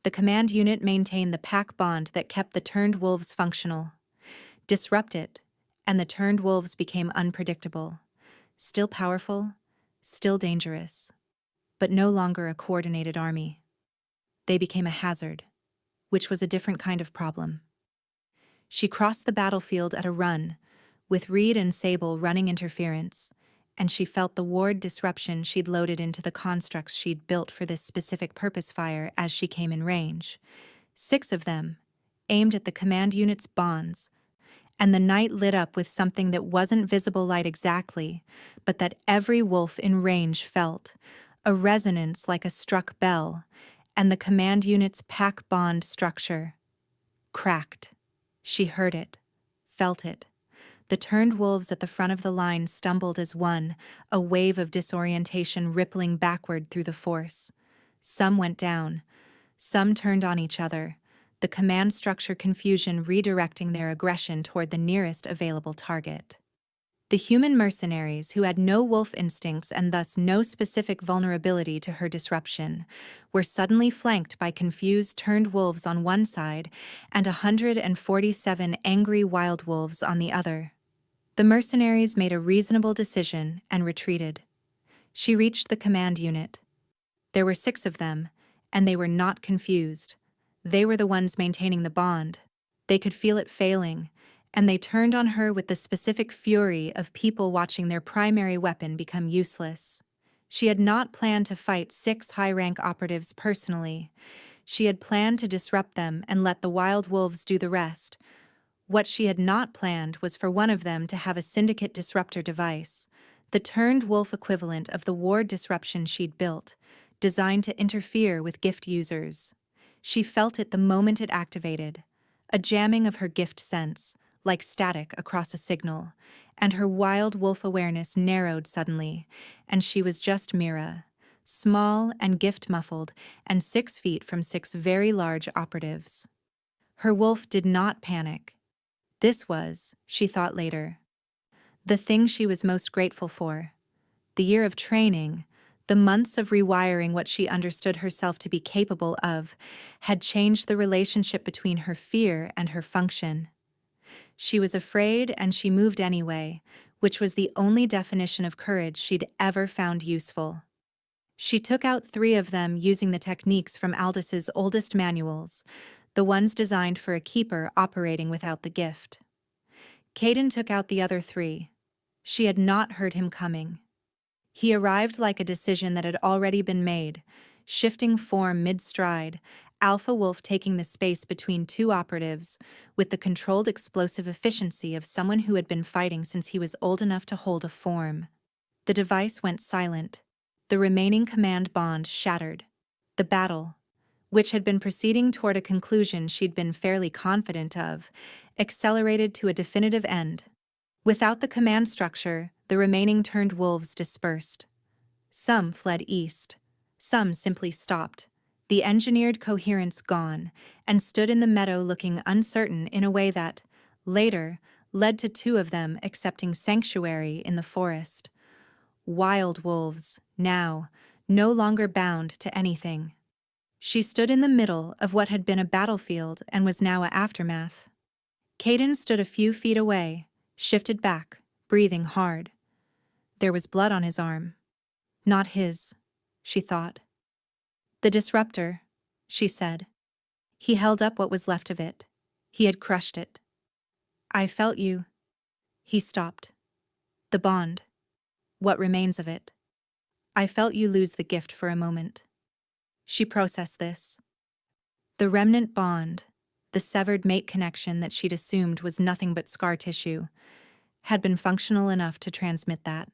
The command unit maintained the pack bond that kept the turned wolves functional. Disrupt it, and the turned wolves became unpredictable. Still powerful, still dangerous, but no longer a coordinated army. They became a hazard, which was a different kind of problem. She crossed the battlefield at a run, with Reed and Sable running interference, and she felt the ward disruption she'd loaded into the constructs she'd built for this specific purpose fire as she came in range. 6 of them, aimed at the command unit's bonds, and the night lit up with something that wasn't visible light exactly, but that every wolf in range felt, a resonance like a struck bell, and the command unit's pack bond structure cracked. She heard it, felt it. The turned wolves at the front of the line stumbled as one, a wave of disorientation rippling backward through the force. Some went down. Some turned on each other, the command structure confusion redirecting their aggression toward the nearest available target. The human mercenaries, who had no wolf instincts and thus no specific vulnerability to her disruption, were suddenly flanked by confused turned wolves on one side and 147 angry wild wolves on the other. The mercenaries made a reasonable decision and retreated. She reached the command unit. There were 6 of them, and they were not confused. They were the ones maintaining the bond. They could feel it failing, and they turned on her with the specific fury of people watching their primary weapon become useless. She had not planned to fight 6 high-rank operatives personally. She had planned to disrupt them and let the wild wolves do the rest. What she had not planned was for one of them to have a syndicate disruptor device, the turned wolf equivalent of the ward disruption she'd built, designed to interfere with gift users. She felt it the moment it activated, a jamming of her gift sense, like static across a signal, and her wild wolf awareness narrowed suddenly, and she was just Mira, small and gift-muffled, and 6 feet from 6 very large operatives. Her wolf did not panic. This was, she thought later, the thing she was most grateful for. The year of training, the months of rewiring what she understood herself to be capable of, had changed the relationship between her fear and her function. She was afraid and she moved anyway, which was the only definition of courage she'd ever found useful. She took out 3 of them using the techniques from Aldis's oldest manuals, the ones designed for a keeper operating without the gift. Caden took out the other 3. She had not heard him coming. He arrived like a decision that had already been made, shifting form mid-stride, Alpha Wolf taking the space between 2 operatives, with the controlled explosive efficiency of someone who had been fighting since he was old enough to hold a form. The device went silent. The remaining command bond shattered. The battle, which had been proceeding toward a conclusion she'd been fairly confident of, accelerated to a definitive end. Without the command structure, the remaining turned wolves dispersed. Some fled east. Some simply stopped, the engineered coherence gone, and stood in the meadow looking uncertain in a way that, later, led to 2 of them accepting sanctuary in the forest. Wild wolves, now, no longer bound to anything. She stood in the middle of what had been a battlefield and was now an aftermath. Caden stood a few feet away, shifted back, breathing hard. There was blood on his arm. Not his, she thought. The disruptor, she said. He held up what was left of it. He had crushed it. I felt you. He stopped. The bond. What remains of it. I felt you lose the gift for a moment. She processed this. The remnant bond, the severed mate connection that she'd assumed was nothing but scar tissue, had been functional enough to transmit that.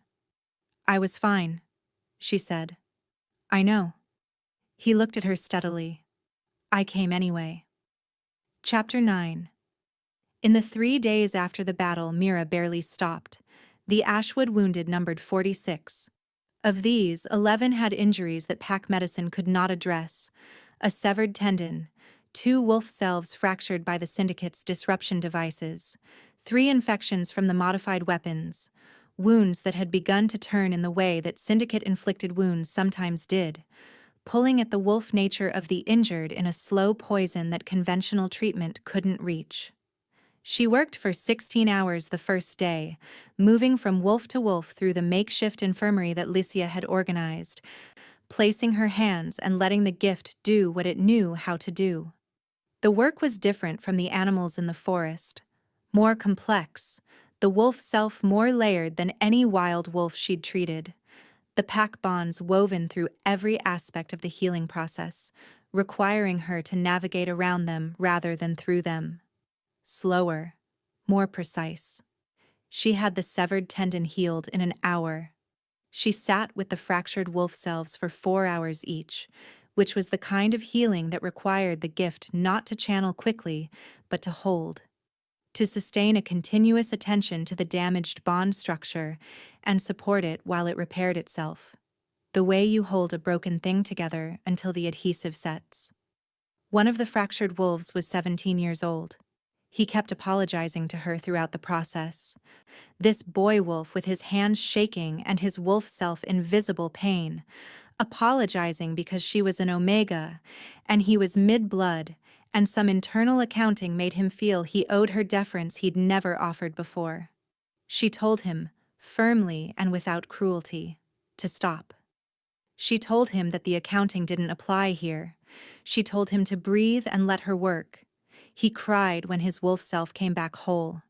I was fine, she said. I know. He looked at her steadily. I came anyway. Chapter 9. In the 3 days after the battle, Mira barely stopped. The Ashwood wounded numbered 46. Of these, 11 had injuries that pack medicine could not address: a severed tendon, 2 wolf selves fractured by the Syndicate's disruption devices, 3 infections from the modified weapons, wounds that had begun to turn in the way that Syndicate-inflicted wounds sometimes did, pulling at the wolf nature of the injured in a slow poison that conventional treatment couldn't reach. She worked for 16 hours the first day, moving from wolf to wolf through the makeshift infirmary that Lycia had organized, placing her hands and letting the gift do what it knew how to do. The work was different from the animals in the forest, more complex, the wolf self more layered than any wild wolf she'd treated, the pack bonds woven through every aspect of the healing process, requiring her to navigate around them rather than through them. Slower, more precise. She had the severed tendon healed in an hour. She sat with the fractured wolf selves for 4 hours each, which was the kind of healing that required the gift not to channel quickly, but to hold, to sustain a continuous attention to the damaged bond structure and support it while it repaired itself, the way you hold a broken thing together until the adhesive sets. One of the fractured wolves was 17 years old. He kept apologizing to her throughout the process. This boy wolf with his hands shaking and his wolf self in visible pain, apologizing because she was an omega, and he was mid-blood, and some internal accounting made him feel he owed her deference he'd never offered before. She told him, firmly and without cruelty, to stop. She told him that the accounting didn't apply here. She told him to breathe and let her work. He cried when his wolf self came back whole.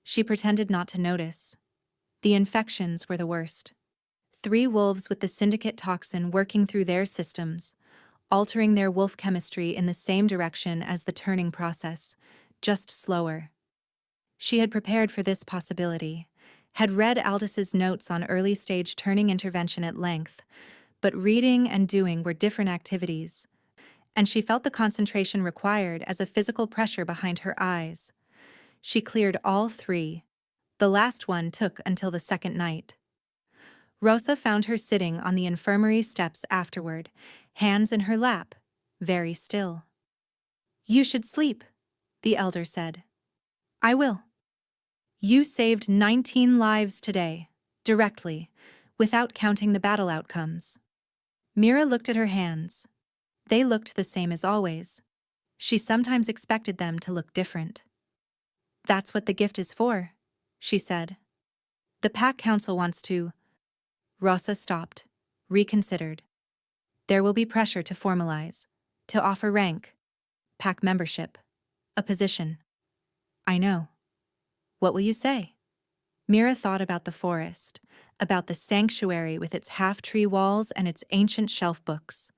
She pretended not to notice. The infections were the worst. 3 wolves with the Syndicate toxin working through their systems, altering their wolf chemistry in the same direction as the turning process, just slower. She had prepared for this possibility, had read Aldis's notes on early-stage turning intervention at length, but reading and doing were different activities, and she felt the concentration required as a physical pressure behind her eyes. She cleared all 3. The last one took until the second night. Rosa found her sitting on the infirmary steps afterward, hands in her lap, very still. "You should sleep," the elder said. "I will." "You saved 19 lives today, directly, without counting the battle outcomes." Mira looked at her hands. They looked the same as always. She sometimes expected them to look different. "That's what the gift is for," she said. "The Pack Council wants to—" Rosa stopped, reconsidered. "There will be pressure to formalize, to offer rank, Pack membership, a position." "I know. What will you say?" Mira thought about the forest, about the sanctuary with its half-tree walls and its ancient shelf books,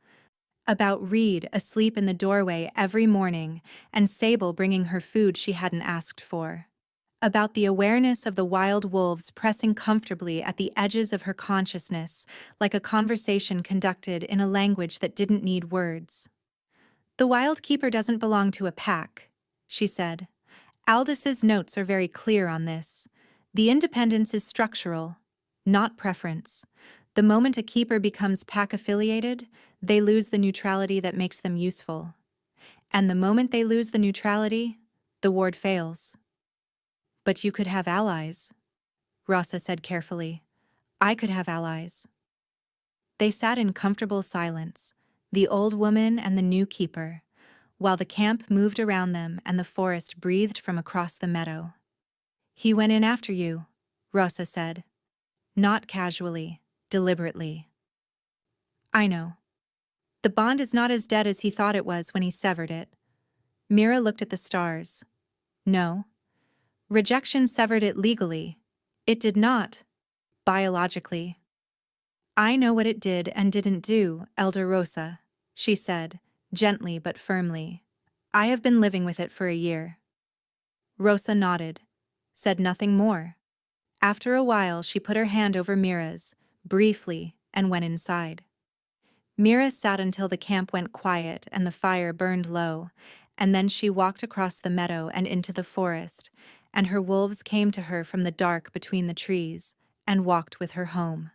about Reed asleep in the doorway every morning and Sable bringing her food she hadn't asked for, about the awareness of the wild wolves pressing comfortably at the edges of her consciousness like a conversation conducted in a language that didn't need words. "The Wyld Keeper doesn't belong to a pack," she said. "Aldis's notes are very clear on this. The independence is structural, not preference. The moment a keeper becomes pack-affiliated, they lose the neutrality that makes them useful. And the moment they lose the neutrality, the ward fails." "But you could have allies," Rosa said carefully. "I could have allies." They sat in comfortable silence, the old woman and the new keeper, while the camp moved around them and the forest breathed from across the meadow. "He went in after you," Rosa said. Not casually, deliberately. "I know. The bond is not as dead as he thought it was when he severed it." Mira looked at the stars. "No. Rejection severed it legally. It did not, biologically." "I know what it did and didn't do, Elder Rosa," she said, gently but firmly. "I have been living with it for a year." Rosa nodded, said nothing more. After a while she put her hand over Mira's, briefly, and went inside. Mira sat until the camp went quiet and the fire burned low, and then she walked across the meadow and into the forest, and her wolves came to her from the dark between the trees, and walked with her home.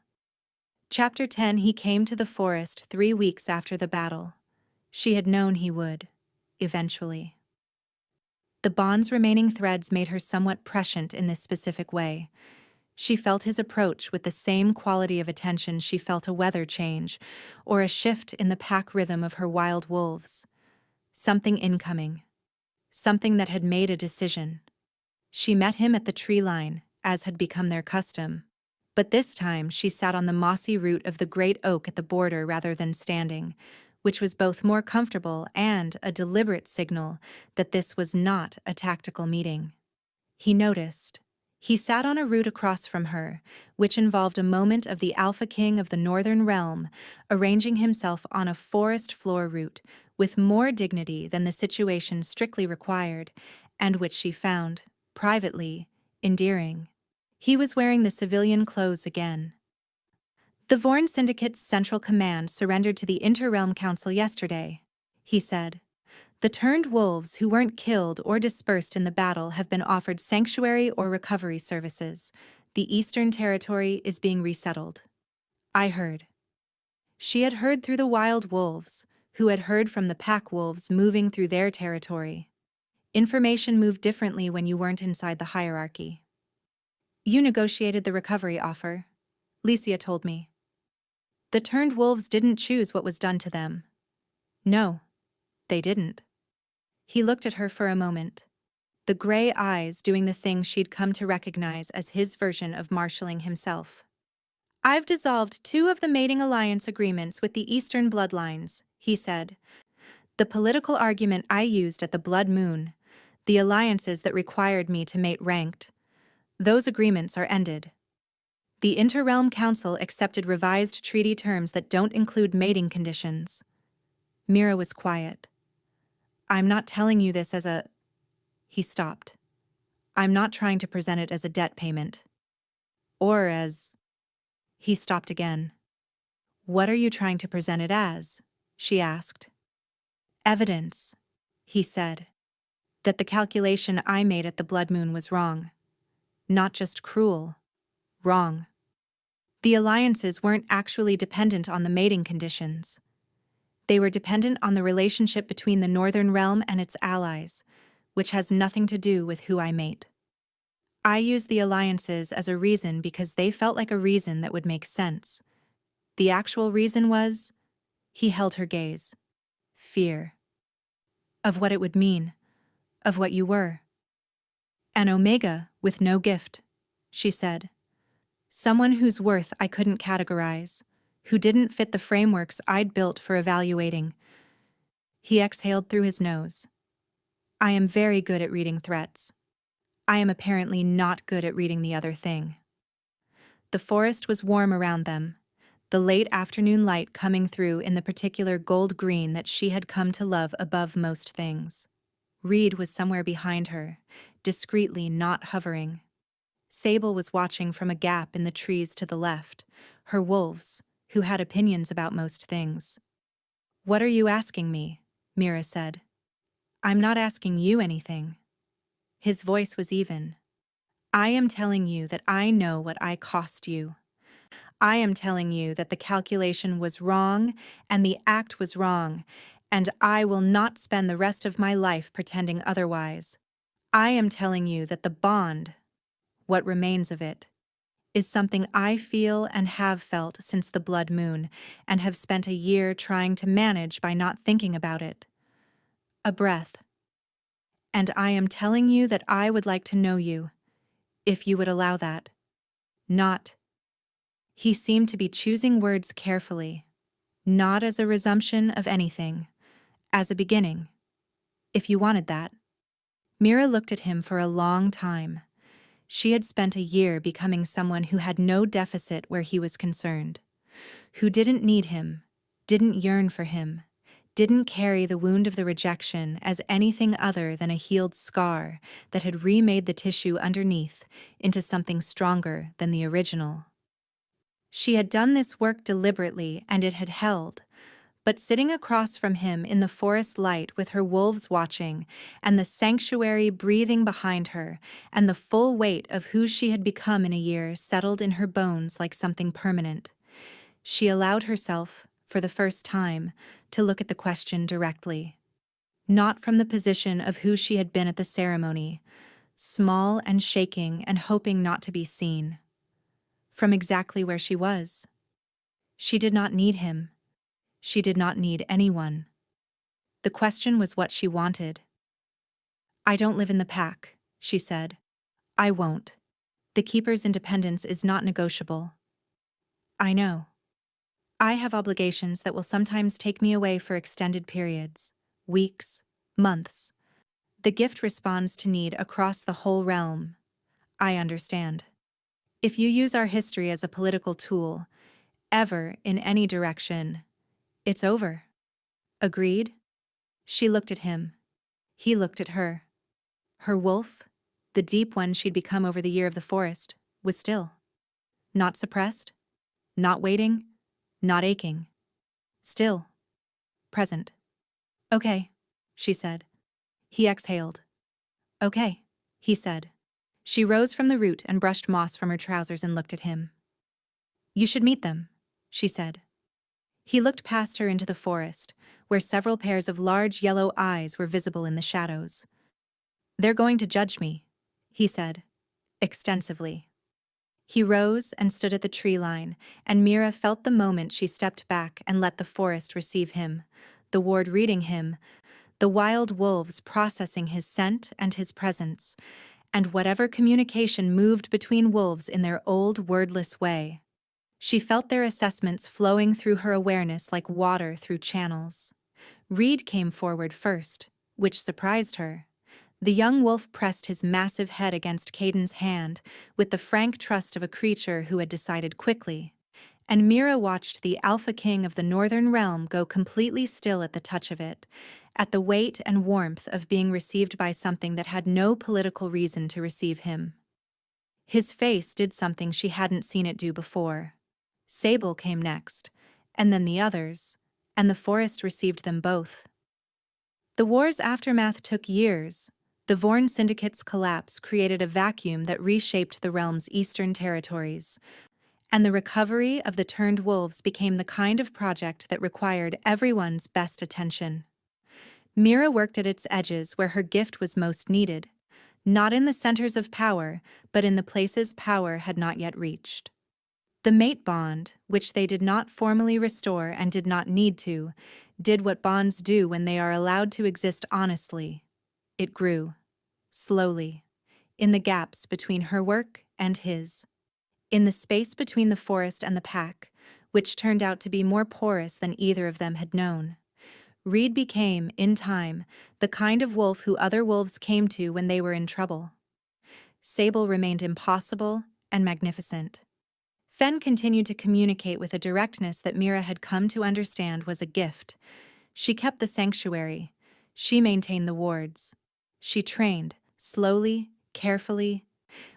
Chapter 10. He came to the forest 3 weeks after the battle. She had known he would, eventually. The bond's remaining threads made her somewhat prescient in this specific way. She felt his approach with the same quality of attention she felt a weather change, or a shift in the pack rhythm of her wild wolves. Something incoming. Something that had made a decision. She met him at the tree line, as had become their custom. But this time she sat on the mossy root of the great oak at the border rather than standing, which was both more comfortable and a deliberate signal that this was not a tactical meeting. He noticed. He sat on a root across from her, which involved a moment of the Alpha King of the Northern Realm arranging himself on a forest floor root with more dignity than the situation strictly required, and which she found, privately, endearing. He was wearing the civilian clothes again. The Vorn Syndicate's Central Command surrendered to the Inter-Realm Council yesterday, he said. The turned wolves who weren't killed or dispersed in the battle have been offered sanctuary or recovery services. The Eastern Territory is being resettled. I heard. She had heard through the wild wolves, who had heard from the pack wolves moving through their territory. Information moved differently when you weren't inside the hierarchy. You negotiated the recovery offer, Licia told me. The turned wolves didn't choose what was done to them. No, they didn't. He looked at her for a moment, the gray eyes doing the thing she'd come to recognize as his version of marshalling himself. I've dissolved 2 of the mating alliance agreements with the Eastern bloodlines, he said. The political argument I used at the Blood Moon, the alliances that required me to mate ranked, those agreements are ended. The Inter-Realm Council accepted revised treaty terms that don't include mating conditions. Mira was quiet. I'm not telling you this as a... He stopped. I'm not trying to present it as a debt payment. Or as... He stopped again. What are you trying to present it as? She asked. Evidence, he said. That the calculation I made at the Blood Moon was wrong. Not just cruel. Wrong. The alliances weren't actually dependent on the mating conditions. They were dependent on the relationship between the Northern Realm and its allies, which has nothing to do with who I mate. I used the alliances as a reason because they felt like a reason that would make sense. The actual reason was, he held her gaze. Fear. Of what it would mean. Of what you were. An Omega with no gift, she said. Someone whose worth I couldn't categorize, who didn't fit the frameworks I'd built for evaluating. He exhaled through his nose. I am very good at reading threats. I am apparently not good at reading the other thing. The forest was warm around them, the late afternoon light coming through in the particular gold green that she had come to love above most things. Reed was somewhere behind her, discreetly not hovering. Sable was watching from a gap in the trees to the left, her wolves, who had opinions about most things. What are you asking me? Mira said. I'm not asking you anything. His voice was even. I am telling you that I know what I cost you. I am telling you that the calculation was wrong and the act was wrong, and I will not spend the rest of my life pretending otherwise. I am telling you that the bond, what remains of it, is something I feel and have felt since the Blood Moon, and have spent a year trying to manage by not thinking about it. A breath. And I am telling you that I would like to know you, if you would allow that. Not. He seemed to be choosing words carefully, not as a resumption of anything, as a beginning. If you wanted that. Mira looked at him for a long time. She had spent a year becoming someone who had no deficit where he was concerned, who didn't need him, didn't yearn for him, didn't carry the wound of the rejection as anything other than a healed scar that had remade the tissue underneath into something stronger than the original. She had done this work deliberately, and it had held, but sitting across from him in the forest light with her wolves watching, and the sanctuary breathing behind her, and the full weight of who she had become in a year settled in her bones like something permanent, She allowed herself, for the first time, to look at the question directly. Not from the position of who she had been at the ceremony, small and shaking and hoping not to be seen. From exactly where she was. She did not need him. She did not need anyone. The question was what she wanted. "I don't live in the pack," she said. "I won't. The keeper's independence is not negotiable." "I know. I have obligations that will sometimes take me away for extended periods, weeks, months. The gift responds to need across the whole realm. I understand. If you use our history as a political tool, ever in any direction, it's over." Agreed? She looked at him. He looked at her. Her wolf, the deep one she'd become over the year of the forest, was still. Not suppressed, not waiting, not aching. Still. Present. "Okay," she said. He exhaled. "Okay," he said. She rose from the root and brushed moss from her trousers and looked at him. "You should meet them," she said. He looked past her into the forest, where several pairs of large yellow eyes were visible in the shadows. "They're going to judge me," he said, extensively. He rose and stood at the tree line, and Mira felt the moment she stepped back and let the forest receive him, the ward reading him, the wild wolves processing his scent and his presence, and whatever communication moved between wolves in their old wordless way. She felt their assessments flowing through her awareness like water through channels. Reed came forward first, which surprised her. The young wolf pressed his massive head against Caden's hand with the frank trust of a creature who had decided quickly, and Mira watched the alpha king of the northern realm go completely still at the touch of it, at the weight and warmth of being received by something that had no political reason to receive him. His face did something she hadn't seen it do before. Sable came next, and then the others, and the forest received them both. The war's aftermath took years. The Vorn Syndicate's collapse created a vacuum that reshaped the realm's eastern territories, and the recovery of the turned wolves became the kind of project that required everyone's best attention. Mira worked at its edges where her gift was most needed, not in the centers of power, but in the places power had not yet reached. The mate bond, which they did not formally restore and did not need to, did what bonds do when they are allowed to exist honestly. It grew, slowly, in the gaps between her work and his, in the space between the forest and the pack, which turned out to be more porous than either of them had known. Reed became, in time, the kind of wolf who other wolves came to when they were in trouble. Sable remained impossible and magnificent. Fen continued to communicate with a directness that Mira had come to understand was a gift. She kept the sanctuary. She maintained the wards. She trained, slowly, carefully,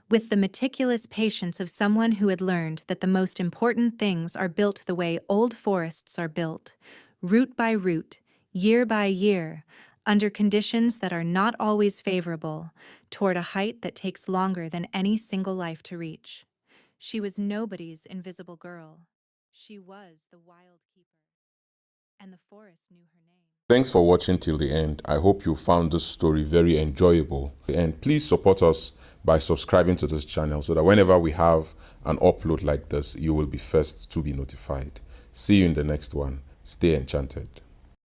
with the meticulous patience of someone who had learned that the most important things are built the way old forests are built, root by root, year by year, under conditions that are not always favorable, toward a height that takes longer than any single life to reach. She was nobody's invisible girl. She was the Wyld Keeper, and the forest knew her name. Thanks for watching till the end. I hope you found this story very enjoyable. And please support us by subscribing to this channel so that whenever we have an upload like this, you will be first to be notified. See you in the next one. Stay enchanted.